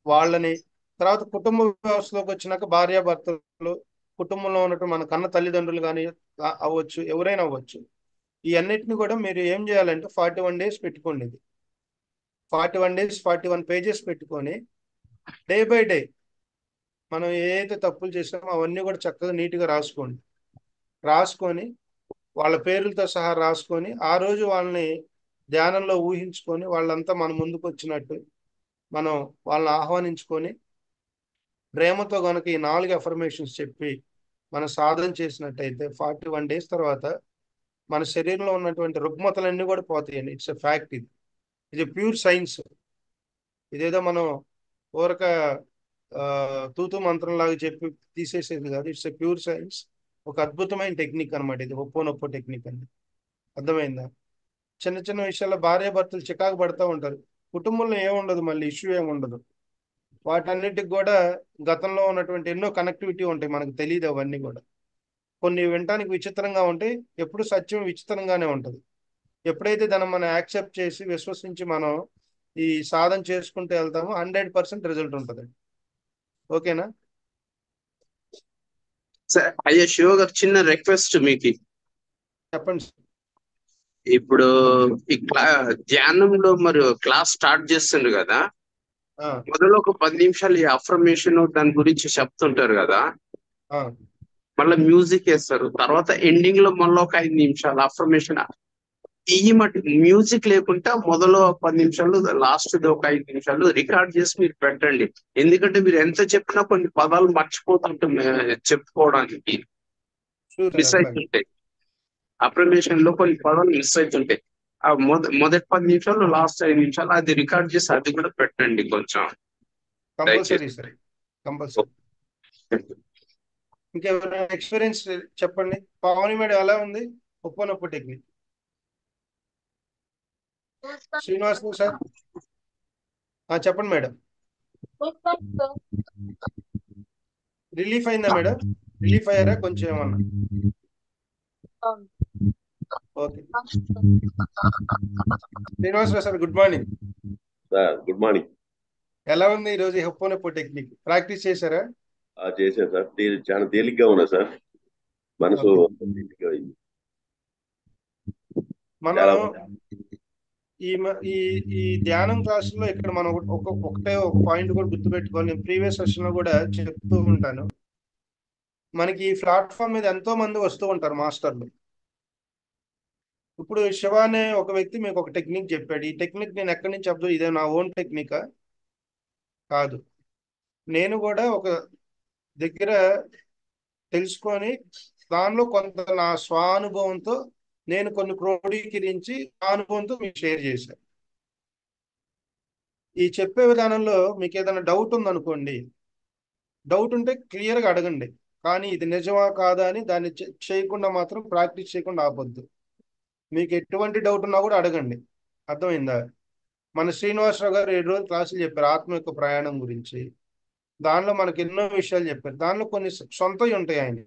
వాళ్ళని. తర్వాత కుటుంబ వ్యవస్థలోకి వచ్చినాక భార్యాభర్తలు, కుటుంబంలో ఉన్నట్టు మన కన్న తల్లిదండ్రులు కానీ అవ్వచ్చు, ఎవరైనా అవ్వచ్చు. ఈ అన్నిటిని కూడా మీరు ఏం చేయాలంటే 41 days పెట్టుకోండి. ఇది 41 days 41 pages పెట్టుకొని డే బై డే మనం ఏదైతే తప్పులు చేసామో అవన్నీ కూడా చక్కగా నీట్గా రాసుకొని వాళ్ళ పేర్లతో సహా రాసుకొని ఆ రోజు వాళ్ళని ధ్యానంలో ఊహించుకొని వాళ్ళంతా మన ముందుకు వచ్చినట్టు మనం వాళ్ళని ఆహ్వానించుకొని ప్రేమతో కనుక ఈ 4 అఫర్మేషన్స్ చెప్పి మనం సాధన చేసినట్టయితే 41 days తర్వాత మన శరీరంలో ఉన్నటువంటి రుగ్మతలన్నీ కూడా పోతాయండి. It's a fact. ఇది ప్యూర్ సైన్స్. ఇదేదో మనం ఊరక తూతు మంత్రం లాగా చెప్పి తీసేసేది కాదు. It's a pure science. ఒక అద్భుతమైన టెక్నిక్ అనమాట ఇది, ఒప్పో టెక్నిక్ అండి. అర్థమైందా? చిన్న చిన్న విషయాల్లో భార్యాభర్తలు చికాకు పడుతూ ఉంటారు, కుటుంబంలో ఏముండదు, మళ్ళీ ఇష్యూ ఏముండదు. వాటన్నిటికి కూడా గతంలో ఉన్నటువంటి ఎన్నో కనెక్టివిటీ ఉంటాయి, మనకు తెలియదు అవన్నీ కూడా. కొన్ని వినటానికి విచిత్రంగా ఉంటాయి, ఎప్పుడు సత్యం విచిత్రంగానే ఉంటుంది. ఎప్పుడైతే దాన్ని మనం యాక్సెప్ట్ చేసి విశ్వసించి మనం ఈ సాధన చేసుకుంటూ వెళ్తామో 100% రిజల్ట్ ఉంటుంది. ఓకేనా? సార్ అయ్యా శివ గారు, చిన్న రిక్వెస్ట్ మీకు. చెప్పండి. ఇప్పుడు ఈ ధ్యానంలో మరి క్లాస్ స్టార్ట్ చేస్తుండ్రు కదా, మొదలు ఒక 10 నిమిషాలు ఈ అఫర్మేషన్ దాని గురించి చెప్తుంటారు కదా, మళ్ళీ మ్యూజిక్ వేస్తారు, తర్వాత ఎండింగ్ లో మళ్ళీ ఒక 5 నిమిషాలు అఫర్మేషన్. ఈ మట్టి మ్యూజిక్ లేకుండా మొదలు 10 నిమిషాలు, లాస్ట్ ఒక 5 నిమిషాలు రికార్డ్ చేసి మీరు పెట్టండి. ఎందుకంటే మీరు ఎంత చెప్పినా కొన్ని పదాలు మర్చిపోతుంటాం చెప్పుకోవడానికి, మిస్ అవుతుంటాయి. అఫర్మేషన్ లో కొన్ని పదాలు మిస్ అవుతుంటాయి. ఆ మొదటి 10 నిమిషాలు, లాస్ట్ 5 నిమిషాలు అది రికార్డ్ చేసి అది కూడా పెట్టండి కొంచెం. కంపల్సరీ సరే, కంపల్సరీ. ఇంకెవరైనా ఎక్స్పీరియన్స్ చెప్పండి. పావని మేడం ఎలా ఉంది ఒప్పో టెక్నిక్? శ్రీనివాస్ సార్ చెప్పండి మేడం. రిలీఫ్ అయిందా మేడం? రిలీఫ్ అయ్యారా కొంచెం ఏమన్నా? Okay. Srinivasarao sir good morning. Sir good morning. ఎలా ఉంది ఈరోజు ఒప్పో టెక్నిక్? ప్రాక్టీస్ చేశారా? చేశాను సార్. చాలా తేలిగ్గా ఉన్నా సార్, మనసు తేలిగ్గా అయింది. మనం ఈ ధ్యానం క్లాసులో ఇక్కడ మనం ఒకటే ఒక పాయింట్ కూడా గుర్తుపెట్టుకోవాలి. నేను ప్రీవియస్ సెషన్ లో కూడా చెప్తూ ఉంటాను, మనకి ఈ ప్లాట్ఫామ్ మీద ఎంతో మంది వస్తూ ఉంటారు మాస్టర్లు. ఇప్పుడు శివ అనే ఒక వ్యక్తి మీకు ఒక టెక్నిక్ చెప్పాడు. ఈ టెక్నిక్ నేను ఎక్కడి నుంచి చెప్తాను, ఇదే నా ఓన్ టెక్నికా? కాదు. నేను కూడా ఒక దగ్గర తెలుసుకొని దానిలో కొంత నా స్వానుభవంతో నేను కొన్ని క్రోడీకరించి ఆ అనుభవంతో మీకు షేర్ చేశాను. ఈ చెప్పే విధానంలో మీకు ఏదైనా డౌట్ ఉందనుకోండి, డౌట్ ఉంటే క్లియర్గా అడగండి, కానీ ఇది నిజమా కాదా అని దాన్ని చేయకుండా మాత్రం ప్రాక్టీస్ చేయకుండా ఆపొద్దు. మీకు ఎటువంటి డౌట్ ఉన్నా కూడా అడగండి. అర్థమైందా? మన శ్రీనివాసరావు గారు 7 రోజులు క్లాసులు చెప్పారు ఆత్మ యొక్క ప్రయాణం గురించి. దానిలో మనకి ఎన్నో విషయాలు చెప్పారు, దానిలో కొన్ని సొంతవి ఉంటాయి ఆయన.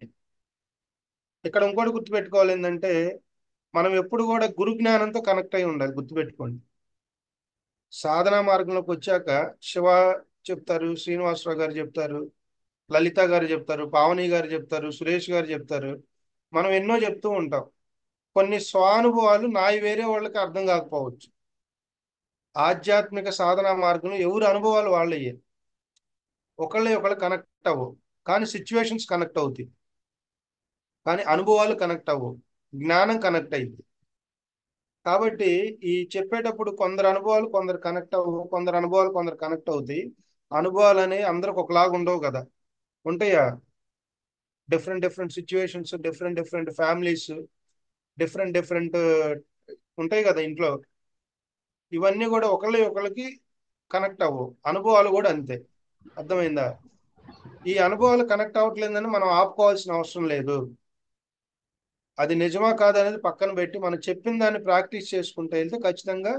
ఇక్కడ ఇంకోటి గుర్తుపెట్టుకోవాలి ఏంటంటే, మనం ఎప్పుడు కూడా గురు జ్ఞానంతో కనెక్ట్ అయి ఉండాలి. గుర్తుపెట్టుకోండి. సాధనా మార్గంలోకి వచ్చాక శివ చెప్తారు, శ్రీనివాసరావు గారు చెప్తారు, లలిత గారు చెప్తారు, పావని గారు చెప్తారు, సురేష్ గారు చెప్తారు, మనం ఎన్నో చెప్తూ ఉంటాం. కొన్ని స్వానుభవాలు నాయి వేరే వాళ్ళకి అర్థం కాకపోవచ్చు. ఆధ్యాత్మిక సాధనా మార్గంలో ఎవరి అనుభవాలు వాళ్ళయ్యే, ఒకళ్ళు కనెక్ట్ అవ్వవు, కానీ సిచ్యువేషన్స్ కనెక్ట్ అవుతాయి, కానీ అనుభవాలు కనెక్ట్ అవ్వవు, జ్ఞానం కనెక్ట్ అయ్యింది. కాబట్టి ఈ చెప్పేటప్పుడు కొందరు అనుభవాలు కొందరు కనెక్ట్ అవ్వవు, కొందరు అనుభవాలు కొందరు కనెక్ట్ అవుతాయి. అనుభవాలు అనేవి అందరికి ఒకలాగా ఉండవు కదా, ఉంటాయా? Different situations, different families, different ఉంటాయి కదా ఇంట్లో. ఇవన్నీ కూడా ఒకళ్ళకి కనెక్ట్ అవ్వవు. అనుభవాలు కూడా అంతే. అర్థమైందా? ఈ అనుభవాలు కనెక్ట్ అవ్వట్లేదని మనం ఆపుకోవాల్సిన అవసరం లేదు. అది నిజమా కాదనేది పక్కన పెట్టి మనం చెప్పిన దాన్ని ప్రాక్టీస్ చేసుకుంటే వెళ్తే ఖచ్చితంగా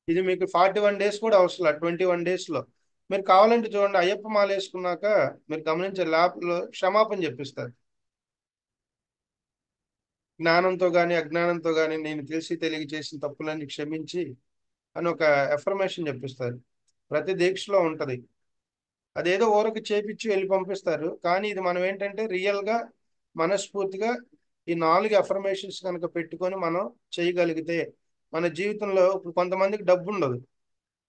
ఇది మీకు 41 days కూడా అవసరం 21 daysలో మీరు కావాలంటే చూడండి. అయ్యప్ప మాల వేసుకున్నాక మీరు గమనించే ల్యాబ్లో క్షమాపణ చెప్పిస్తారు. జ్ఞానంతో కానీ అజ్ఞానంతో కానీ నేను తెలిసి తెలియ చేసిన తప్పులన్నీ క్షమించి అని ఒక ఎఫర్మేషన్ చెప్పిస్తారు. ప్రతి దీక్షలో ఉంటది. అదేదో ఊరకు చేపించి వెళ్ళి పంపిస్తారు. కానీ ఇది మనం ఏంటంటే రియల్గా మనస్ఫూర్తిగా ఈ 4 అఫర్మేషన్స్ కనుక పెట్టుకొని మనం చేయగలిగితే మన జీవితంలో ఇప్పుడు కొంతమందికి డబ్బు ఉండదు.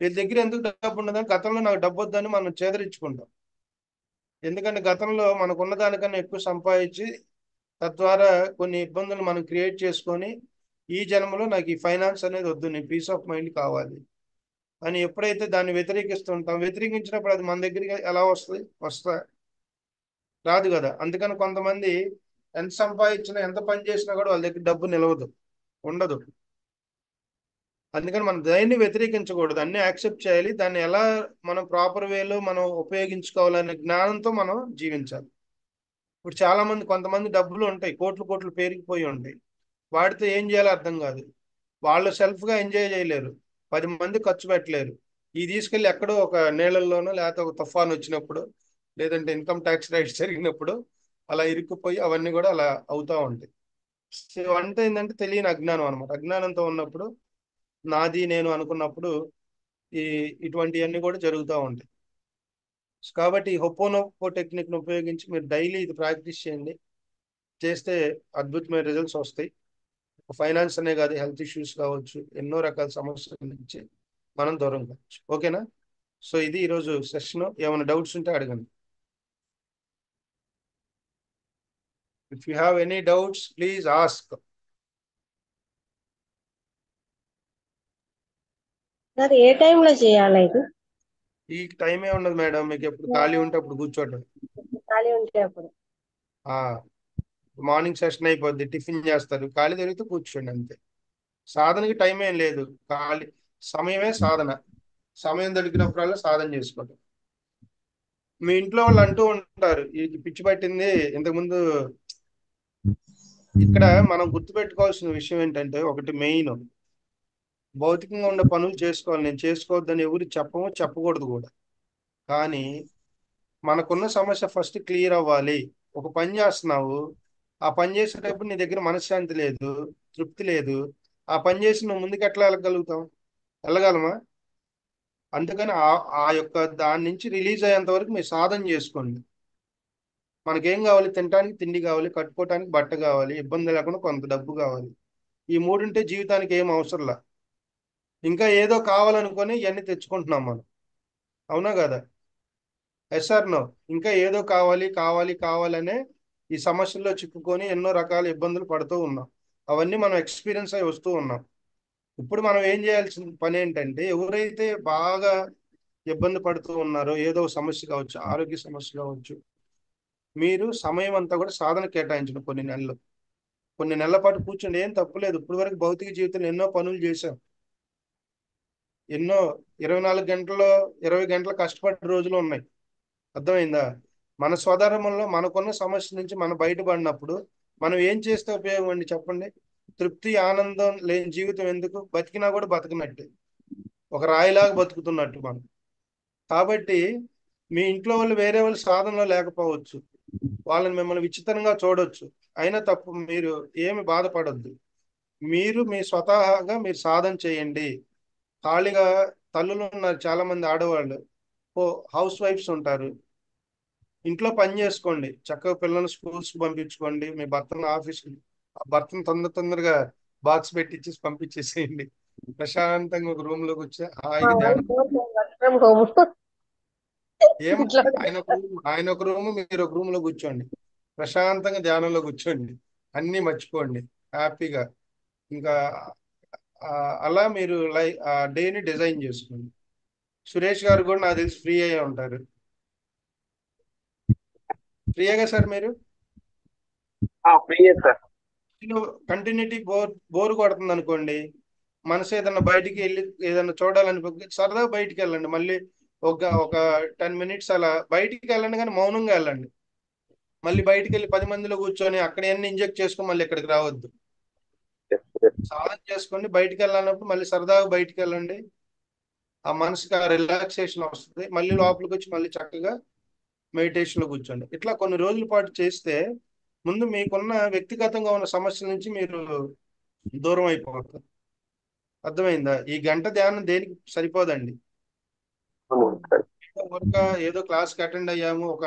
వీళ్ళ దగ్గర ఎందుకు డబ్బు ఉండదని గతంలో నాకు డబ్బు వద్దని మనం చేదరించుకుంటాం. ఎందుకంటే గతంలో మనకు ఉన్న దానికన్నా ఎక్కువ సంపాదించి తద్వారా కొన్ని ఇబ్బందులు మనం క్రియేట్ చేసుకొని ఈ జన్మలో నాకు ఈ ఫైనాన్స్ అనేది వద్దు, నీ పీస్ ఆఫ్ మైండ్ కావాలి అని ఎప్పుడైతే దాన్ని వ్యతిరేకిస్తుంటాం, వ్యతిరేకించినప్పుడు అది మన దగ్గరికి ఎలా వస్తా రాదు కదా. అందుకని కొంతమంది ఎంత సంపాదించినా ఎంత పని చేసినా కూడా వాళ్ళ దగ్గర డబ్బు నిలవదు, ఉండదు. అందుకని మనం దేన్ని వ్యతిరేకించకూడదు, అన్ని యాక్సెప్ట్ చేయాలి. దాన్ని ఎలా మనం ప్రాపర్ వేలో మనం ఉపయోగించుకోవాలనే జ్ఞానంతో మనం జీవించాలి. ఇప్పుడు చాలా మంది కొంతమంది డబ్బులు ఉంటాయి, కోట్లు పేరుకుపోయి ఉంటాయి. వాడితో ఏం చేయాలో అర్థం కాదు. వాళ్ళు సెల్ఫ్గా ఎంజాయ్ చేయలేరు, 10 మంది ఖర్చు పెట్టలేరు. ఈ తీసుకెళ్ళి ఎక్కడో ఒక నీళ్ళల్లోనో లేకపోతే ఒక తుఫాన్ వచ్చినప్పుడు లేదంటే ఇన్కమ్ ట్యాక్స్ రైట్స్ జరిగినప్పుడు అలా ఇరుక్కుపోయి అవన్నీ కూడా అలా అవుతూ ఉంటాయి. సో అంటే ఏంటంటే తెలియని అజ్ఞానం అనమాట. అజ్ఞానంతో ఉన్నప్పుడు నాది నేను అనుకున్నప్పుడు ఇటువంటివన్నీ కూడా జరుగుతూ ఉంటాయి. కాబట్టి హొపోనోపో టెక్నిక్ను ఉపయోగించి మీరు డైలీ ఇది ప్రాక్టీస్ చేయండి. చేస్తే అద్భుతమైన రిజల్ట్స్ వస్తాయి. ఫైనాన్స్ అనే కాదు, హెల్త్ ఇష్యూస్ కావచ్చు, ఎన్నో రకాల సమస్యల నుంచి మనం దూరం కావచ్చు. ఓకేనా? సో ఇది ఈరోజు సెషన్. ఏమైనా డౌట్స్ ఉంటే అడగండి. If you have any doubts please ask. Sir ఏ టైంలో చేయాలి ఇది? ఈ టైమే ఉండదు మేడం, మీకు ఎప్పుడు ఖాళీ ఉంటే అప్పుడు కూర్చోటం. ఖాళీ ఉంటే అప్పుడు. మార్నింగ్ సెషన్ అయిపోద్ది, టిఫిన్ చేస్తారు, ఖాళీ దొరికితే కూర్చోండి అంతే. సాధనకి టైం ఏం లేదు, ఖాళీ సమయమే సాధన. సమయం దొరికినప్పుడల్లా సాధన చేసుకోవటం. మీ ఇంట్లో వాళ్ళు అంటూ ఉంటారు ఈ పిచ్చి పట్టింది ఇంతకుముందు. ఇక్కడ మనం గుర్తుపెట్టుకోవాల్సిన విషయం ఏంటంటే ఒకటి మెయిన్, భౌతికంగా ఉండే పనులు చేసుకోవాలి. నేను చేసుకోవద్దని ఎవరు చెప్పకూడదు కూడా. కానీ మనకున్న సమస్య ఫస్ట్ క్లియర్ అవ్వాలి. ఒక పని చేస్తున్నావు, ఆ పని చేసేటప్పుడు నీ దగ్గర మనశ్శాంతి లేదు, తృప్తి లేదు. ఆ పని చేసి నువ్వు ముందుకు ఎట్లా వెళ్ళగలుగుతావు? వెళ్ళగలమా? అందుకని ఆ యొక్క దాని నుంచి రిలీజ్ అయ్యేంత వరకు మీరు సాధన చేసుకోండి. మనకేం కావాలి? తినడానికి తిండి కావాలి, కట్టుకోవటానికి బట్ట కావాలి, ఇబ్బంది లేకుండా కొంత డబ్బు కావాలి. ఈ మూడుంటే జీవితానికి ఏం అవసరంలా. ఇంకా ఏదో కావాలనుకొని ఇవన్నీ తెచ్చుకుంటున్నాం మనం. అవునా కదా? Yes or no? ఇంకా ఏదో కావాలనే ఈ సమస్యల్లో చిక్కుకొని ఎన్నో రకాల ఇబ్బందులు పడుతూ ఉన్నాం. అవన్నీ మనం ఎక్స్పీరియన్స్ అయి వస్తూ ఉన్నాం. ఇప్పుడు మనం ఏం చేయాల్సిన పని ఏంటంటే, ఎవరైతే బాగా ఇబ్బంది పడుతూ ఉన్నారో, ఏదో సమస్య కావచ్చు, ఆరోగ్య సమస్య కావచ్చు, మీరు సమయం అంతా కూడా సాధన కేటాయించండి. కొన్ని నెలల పాటు కూర్చోండి, ఏం తప్పులేదు. ఇప్పుడు వరకు భౌతిక జీవితంలో ఎన్నో పనులు చేశాం, ఎన్నో 24 గంటల్లో 20 గంటలు కష్టపడే రోజులు ఉన్నాయి. అర్థమైందా? మన స్వధర్మంలో మనకున్న సమస్య నుంచి మనం బయటపడినప్పుడు మనం ఏం చేస్తే ఉపయోగం అండి చెప్పండి? తృప్తి ఆనందం లేని జీవితం ఎందుకు? బతికినా కూడా బతకనట్టే, ఒక రాయిలాగా బతుకుతున్నట్టు మనం. కాబట్టి మీ ఇంట్లో వాళ్ళు వేరే వాళ్ళు సాధనలో లేకపోవచ్చు, వాళ్ళని మిమ్మల్ని విచిత్రంగా చూడొచ్చు, అయినా తప్పు. మీరు ఏమి బాధపడొద్దు. మీరు మీ స్వతహాగా మీరు సాధన చేయండి. ఖాళీగా తల్లులు ఉన్నారు చాలా మంది, ఆడవాళ్ళు హౌస్ వైఫ్స్ ఉంటారు. ఇంట్లో పని చేసుకోండి, చక్కగా పిల్లల్ని స్కూల్స్కి పంపించుకోండి, మీ భర్తను ఆఫీస్కి, భర్తను తొందరగా బాక్స్ పెట్టించేసి పంపించేసేయండి. ప్రశాంతంగా ఒక రూమ్ లోకి వచ్చి హాయిగా ధ్యానం. ఏమో ఆయన ఒక రూమ్ మీరు ఒక రూమ్ లో కూర్చోండి, ప్రశాంతంగా ధ్యానంలో కూర్చోండి, అన్నీ మర్చిపోండి హ్యాపీగా. ఇంకా అలా మీరు డేని డిజైన్ చేసుకోండి. సురేష్ గారు కూడా నాకు తెలిసి ఫ్రీ అయ్యే ఉంటారు. ఫ్రీగా సార్ మీరు? ఫ్రీయే సార్. కంటిన్యూటీ బోర్ కొడుతుంది అనుకోండి, మనసు ఏదన్నా బయటికి వెళ్ళి ఏదన్నా చూడాలని సరదాగా బయటికి వెళ్ళండి. మళ్ళీ ఒక 10 మినిట్స్ అలా బయటికి వెళ్ళండి, కానీ మౌనంగా వెళ్ళండి. మళ్ళీ బయటికి వెళ్ళి 10 మందిలో కూర్చొని అక్కడ ఎన్ని ఇంజెక్ట్ చేసుకొని మళ్ళీ ఇక్కడికి రావద్దు. సాధన చేసుకోండి, బయటికి వెళ్ళాలన్నప్పుడు మళ్ళీ సరదాగా బయటికి వెళ్ళండి. ఆ మనసుకి ఆ రిలాక్సేషన్ వస్తుంది. మళ్ళీ లోపలికి వచ్చి మళ్ళీ చక్కగా మెడిటేషన్ లో కూర్చోండి. ఇట్లా కొన్ని రోజుల పాటు చేస్తే ముందు మీకున్న వ్యక్తిగతంగా ఉన్న సమస్యల నుంచి మీరు దూరం అయిపోతారు. అర్థమైందా? ఈ గంట ధ్యానం దేనికి సరిపోదండి. ఏదో క్లాస్కి అటెండ్ అయ్యాము, ఒక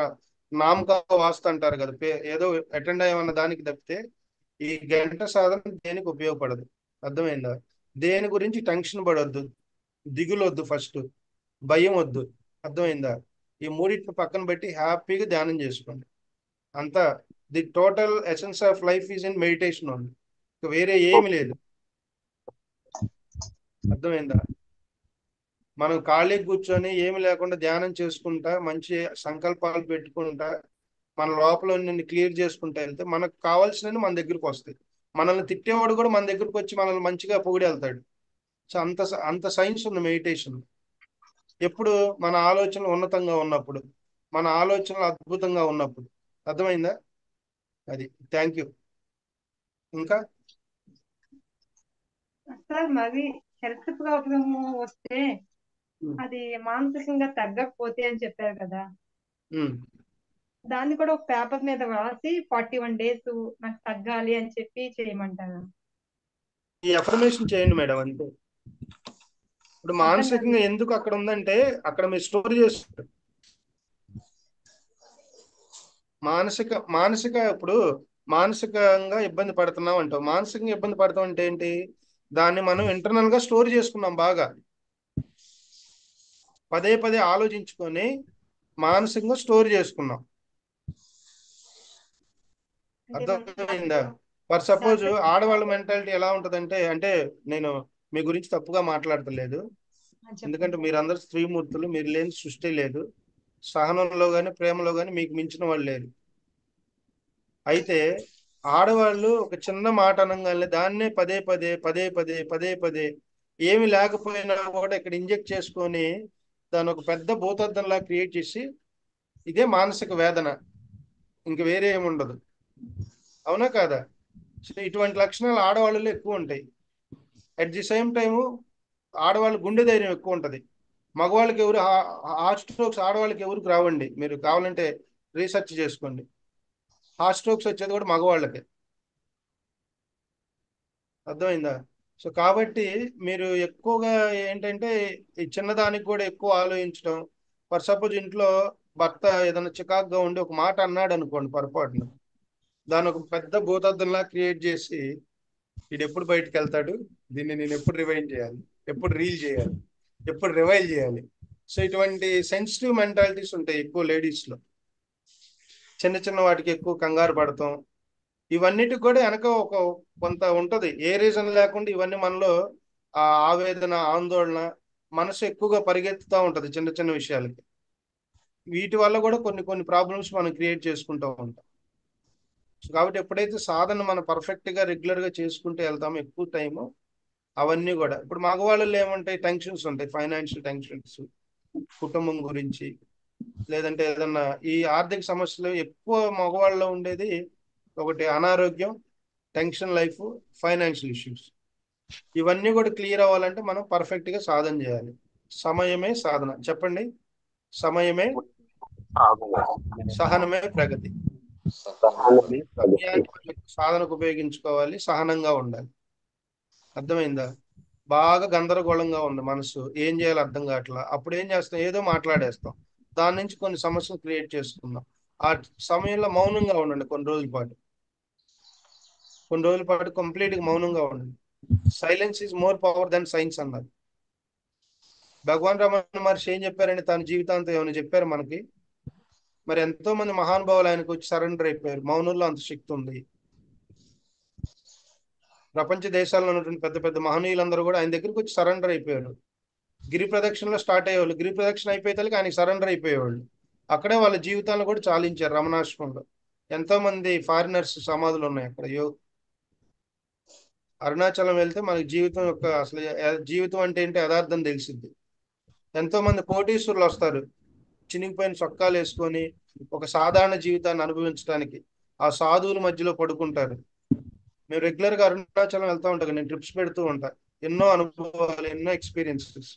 నామక వాస్తు అంటారు కదా, ఏదో అటెండ్ అయ్యామన్న దానికి తప్పితే ఈ గంట సాధన దేనికి ఉపయోగపడదు. అర్థమైందా? దేని గురించి టెన్షన్ పడొద్దు, దిగులు వద్దు, ఫస్ట్ భయం వద్దు. అర్థమైందా? ఈ మూడింటిని పక్కన పెట్టి హ్యాపీగా ధ్యానం చేసుకోండి. అంతా the total essence of life is in meditation only. వేరే ఏమి లేదు. అర్థమైందా? మనం ఖాళీ కూర్చొని ఏమి లేకుండా ధ్యానం చేసుకుంటా, మంచి సంకల్పాలు పెట్టుకుంటా, మన లోపల నిన్ను క్లియర్ చేసుకుంటా వెళ్తే మనకు కావాల్సినవి మన దగ్గరికి వస్తాయి. మనల్ని తిట్టేవాడు కూడా మన దగ్గరికి వచ్చి మనల్ని మంచిగా పొగిడి వెళ్తాడు. సో అంత సైన్స్ ఉంది మెడిటేషన్. ఎప్పుడు మన ఆలోచనలు ఉన్నతంగా ఉన్నప్పుడు, మన ఆలోచనలు అద్భుతంగా ఉన్నప్పుడు. అర్థమైందా? అది. Thank you. ఇంకా సార్ మరి హెల్త్ ప్రాబ్లమ్ వస్తే అది మానసికంగా తగ్గకపోతే అని చెప్పారు కదా, దాన్ని కూడా ఒక పేపర్ మీద రాసి 41 days నాకు తగ్గాలి అని చెప్పి చేయమంటారా? ఈ అఫర్మేషన్ చేయండి మేడం, అంతే. ఇప్పుడు మానసికంగా ఎందుకు అక్కడ ఉందంటే అక్కడ మీరు స్టోర్ చేస్తారు. ఇప్పుడు మానసికంగా ఇబ్బంది పడుతున్నాం అంటావు. మానసికంగా ఇబ్బంది పడతాం అంటే ఏంటి? దాన్ని మనం ఇంటర్నల్ గా స్టోర్ చేసుకున్నాం బాగా. పదే పదే ఆలోచించుకొని మానసికంగా స్టోర్ చేసుకున్నాం. అర్థమైందా? ఫర్ సపోజ్ ఆడవాళ్ళ మెంటాలిటీ ఎలా ఉంటదంటే, అంటే నేను మీ గురించి తప్పుగా మాట్లాడతలేదు, ఎందుకంటే మీరందరూ స్త్రీమూర్తులు, మీరు లేని సృష్టి లేదు. సహనంలో కానీ ప్రేమలో కానీ మీకు మించిన వాళ్ళు లేరు. అయితే ఆడవాళ్ళు ఒక చిన్న మాట అనగానే దాన్నే పదే పదే పదే పదే పదే పదే ఏమి లేకపోయినా కూడా ఇక్కడ ఇంజెక్ట్ చేసుకొని దాని ఒక పెద్ద భూతద్దంలా క్రియేట్ చేసి, ఇదే మానసిక వేదన, ఇంక వేరే ఏముండదు. అవునా కాదా? సో ఇటువంటి లక్షణాలు ఆడవాళ్ళలో ఎక్కువ ఉంటాయి. అట్ ది సేమ్ టైము ఆడవాళ్ళ గుండె ధైర్యం ఎక్కువ ఉంటుంది. మగవాళ్ళకి ఎవరు హార్ట్ స్ట్రోక్స్ ఆడవాళ్ళకి ఎవరికి రావండి. మీరు కావాలంటే రీసెర్చ్ చేసుకోండి. హార్ట్ స్ట్రోక్స్ వచ్చేది కూడా మగవాళ్ళకే. అర్థమైందా? సో కాబట్టి మీరు ఎక్కువగా ఏంటంటే ఈ చిన్నదానికి కూడా ఎక్కువ ఆలోచించడం. ఫర్ సపోజ్ ఇంట్లో భర్త ఏదైనా చికాకుగా ఉండి ఒక మాట అన్నాడు అనుకోండి పొరపాటున, దాని ఒక పెద్ద భూతద్దంలా క్రియేట్ చేసి వీడు ఎప్పుడు బయటకు వెళ్తాడు, దీన్ని నేను ఎప్పుడు రివైండ్ చేయాలి, ఎప్పుడు రీల్ చేయాలి, ఎప్పుడు రివైల్ చేయాలి. సో ఇటువంటి సెన్సిటివ్ మెంటాలిటీస్ ఉంటాయి ఎక్కువ లేడీస్లో. చిన్న చిన్న వాటికి ఎక్కువ కంగారు పడతాం. ఇవన్నిటికి కూడా వెనక ఒక కొంత ఉంటది. ఏ రీజన్ లేకుండా ఇవన్నీ మనలో ఆ ఆవేదన, ఆందోళన, మనసు ఎక్కువగా పరిగెత్తుతూ ఉంటది చిన్న చిన్న విషయాలకి. వీటి వల్ల కూడా కొన్ని ప్రాబ్లమ్స్ మనం క్రియేట్ చేసుకుంటూ ఉంటాం. కాబట్టి ఎప్పుడైతే సాధన మనం పర్ఫెక్ట్ గా రెగ్యులర్ గా చేసుకుంటూ వెళ్తామో ఎక్కువ టైము, అవన్నీ కూడా ఇప్పుడు మగవాళ్ళలో ఏముంటాయి, టెన్షన్స్ ఉంటాయి, ఫైనాన్షియల్ టెన్షన్స్, కుటుంబం గురించి, లేదంటే ఏదన్నా ఈ ఆర్థిక సమస్యలు ఎక్కువ మగవాళ్ళలో ఉండేది. ఒకటి అనారోగ్యం, టెన్షన్ లైఫ్, ఫైనాన్షియల్ ఇష్యూస్. ఇవన్నీ కూడా క్లియర్ అవ్వాలంటే మనం పర్ఫెక్ట్ గా సాధన చేయాలి. సమయమే సాధన. చెప్పండి. సమయమే, సహనమే ప్రగతి. సాధనకు ఉపయోగించుకోవాలి, సహనంగా ఉండాలి. అర్థమైందా? బాగా గందరగోళంగా ఉంది మనసు, ఏం చేయాలో అర్థం కావట్లా. అప్పుడు ఏం చేస్తాం, ఏదో మాట్లాడేస్తాం, దాని నుంచి కొన్ని సమస్యలు క్రియేట్ చేసుకుందాం. ఆ సమయంలో మౌనంగా ఉండండి కొన్ని రోజుల పాటు కంప్లీట్ గా మౌనంగా ఉండండి. Silence is more power than science అన్నారు. భగవాన్ రమణ మహర్షి ఏం చెప్పారండి తన జీవితాంతం ఏమైనా చెప్పారు మనకి? మరి ఎంతో మంది మహానుభావులు ఆయనకు వచ్చి సరెండర్ అయిపోయారు. మౌనంలో అంత శక్తి ఉంది. ప్రపంచ దేశాల్లో ఉన్నటువంటి పెద్ద పెద్ద మహనీయులందరూ కూడా ఆయన దగ్గరికి వచ్చి సరెండర్ అయిపోయారు. గిరి ప్రదక్షిణలో స్టార్ట్ అయ్యేవాళ్ళు, గిరి ప్రదక్షిణ అయిపోయేసరికి ఆయనకి సరెండర్ అయిపోయేవాళ్ళు. అక్కడే వాళ్ళ జీవితాలను కూడా చాలించారు. రమణాశ్రమంలో ఎంతో మంది ఫారినర్స్ సమాధులు ఉన్నాయి అక్కడ. అరుణాచలం వెళ్తే మనకి జీవితం యొక్క అసలు జీవితం అంటే ఏంటి యథార్థం తెలిసిద్ది. ఎంతో మంది కోటీశ్వరులు వస్తారు చినిగిపోయిన చొక్కాలు వేసుకొని ఒక సాధారణ జీవితాన్ని అనుభవించడానికి. ఆ సాధువుల మధ్యలో పడుకుంటారు. మేము రెగ్యులర్ గా అరుణాచలం వెళ్తూ ఉంటాం, నేను ట్రిప్స్ పెడుతూ ఉంటా. ఎన్నో అనుభవాలు, ఎన్నో ఎక్స్పీరియన్సెస్.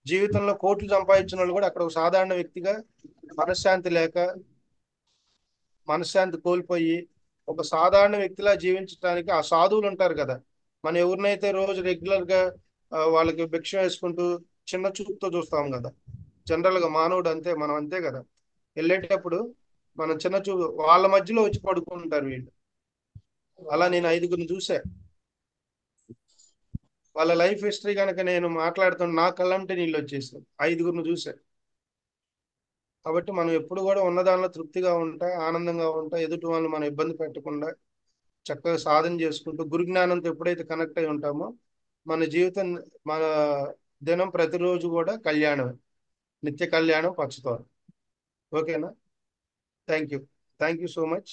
జీవితంలో కోట్లు సంపాదించిన వాళ్ళు కూడా అక్కడ ఒక సాధారణ వ్యక్తిగా మనశ్శాంతి లేక, మనశ్శాంతి కోల్పోయి ఒక సాధారణ వ్యక్తిలా జీవించడానికి ఆ సాధువులు ఉంటారు కదా. మనం ఎవరినైతే రోజు రెగ్యులర్ గా వాళ్ళకి భిక్ష వేసుకుంటూ చిన్న చూపుతో చూస్తాం కదా. జనరల్ గా మానవుడు అంతే, మనం అంతే కదా. వెళ్ళేటప్పుడు మనం చిన్న చూపు, వాళ్ళ మధ్యలో వచ్చి పడుకుంటారు వీళ్ళు. అలా నేను 5గురిని చూసా. వాళ్ళ లైఫ్ హిస్టరీ కనుక నేను మాట్లాడుతున్నా నా కళ్ళంటే నీళ్ళు వచ్చేసాను. 5గురిని చూసా. కాబట్టి మనం ఎప్పుడు కూడా ఉన్న దానిలో తృప్తిగా ఉంటా, ఆనందంగా ఉంటా, ఎదుటి వాళ్ళని మనం ఇబ్బంది పెట్టకుండా చక్కగా సాధన చేసుకుంటూ గురు జ్ఞానంతో ఎప్పుడైతే కనెక్ట్ అయి ఉంటామో మన జీవితం, మన దినం ప్రతిరోజు కూడా కళ్యాణమే, నిత్య కళ్యాణం పచ్చుతాం. ఓకేనా? Thank you so much.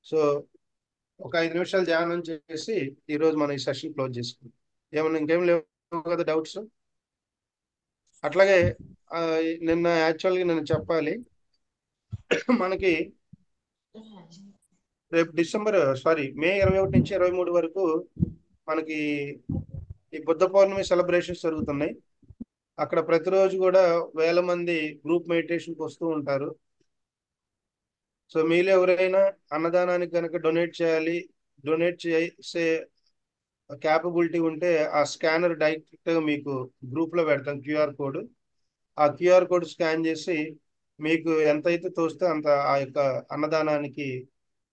So ఒక 5 నిమిషాలు ధ్యానం చేసి ఈరోజు మనం ఈ సెషన్ క్లోజ్ చేసుకుంటాం. ఏమన్నా ఇంకేం లేవు కదా డౌట్స్? అట్లాగే నిన్న యాక్చువల్గా నేను చెప్పాలి, మనకి రేపు మే 21 నుంచి 23 వరకు మనకి ఈ బుద్ధ పౌర్ణమి సెలబ్రేషన్స్ జరుగుతున్నాయి. అక్కడ ప్రతిరోజు కూడా వేల మంది గ్రూప్ మెడిటేషన్కి వస్తూ ఉంటారు. సో మీలో ఎవరైనా అన్నదానానికి కనుక డొనేట్ చేసే క్యాపబిలిటీ ఉంటే ఆ స్కానర్ డైరెక్ట్గా మీకు గ్రూప్లో పెడతాం, క్యూఆర్ కోడ్. ఆ క్యూఆర్ కోడ్ స్కాన్ చేసి మీకు ఎంతైతే తోస్తే అంత ఆ యొక్క అన్నదానానికి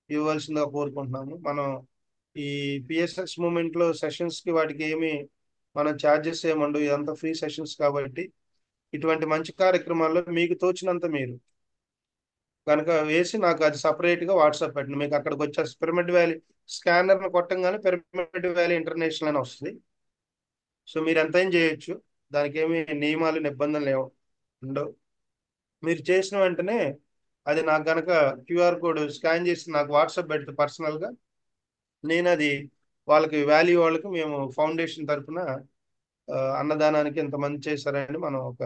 ఇవ్వాల్సిందిగా కోరుకుంటున్నాము. మనం ఈ పిఎస్ఎస్ మూమెంట్లో సెషన్స్కి వాటికి ఏమి మనం ఛార్జెస్ ఏమండు, ఇదంతా ఫ్రీ సెషన్స్ కాబట్టి ఇటువంటి మంచి కార్యక్రమాల్లో మీకు తోచినంత మీరు కనుక వేసి నాకు అది సపరేట్గా వాట్సాప్ పెట్టండి. మీకు అక్కడికి వచ్చే పిరమిడ్ వ్యాలీ స్కానర్ను కొట్టంగానే పిరమిడ్ వ్యాలీ ఇంటర్నేషనల్ అని వస్తుంది. సో మీరు ఎంతైనా చేయొచ్చు, దానికి ఏమి నియమాలు నిబంధనలు ఉండవు. మీరు చేసిన వెంటనే అది నాకు కనుక క్యూఆర్ కోడ్ స్కాన్ చేసి నాకు వాట్సాప్ పెడితే పర్సనల్గా నేను అది వాళ్ళకి వాళ్ళకి మేము ఫౌండేషన్ తరఫున అన్నదానానికి ఎంతమంది చేశారని మనం ఒక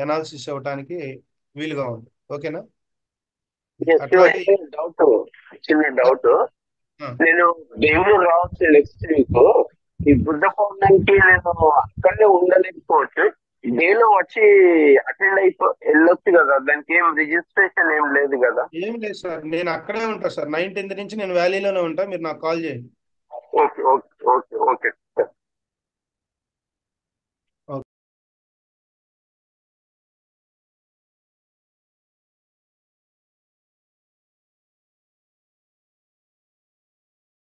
ఎనాలిసిస్ ఇవ్వడానికి వీలుగా ఉంది. ఓకేనా? అట్లాగే చిన్న డౌట్, నేను బెంగళూరు రావచ్చు నెక్స్ట్ వీక్. ఈ బుద్ధ పౌర్ణమికి నేను అక్కడనే ఉండలేకపోవచ్చు, డేలో వచ్చి అటెండ్ వెళ్ళొచ్చు కదా, దానికి ఏం రిజిస్ట్రేషన్ ఏం లేదు కదా? ఏం లేదు సార్, నేను అక్కడే ఉంటా సార్. 19th నుంచి నేను వ్యాలీలోనే ఉంటా, మీరు నాకు కాల్ చేయండి. Okay okay okay okay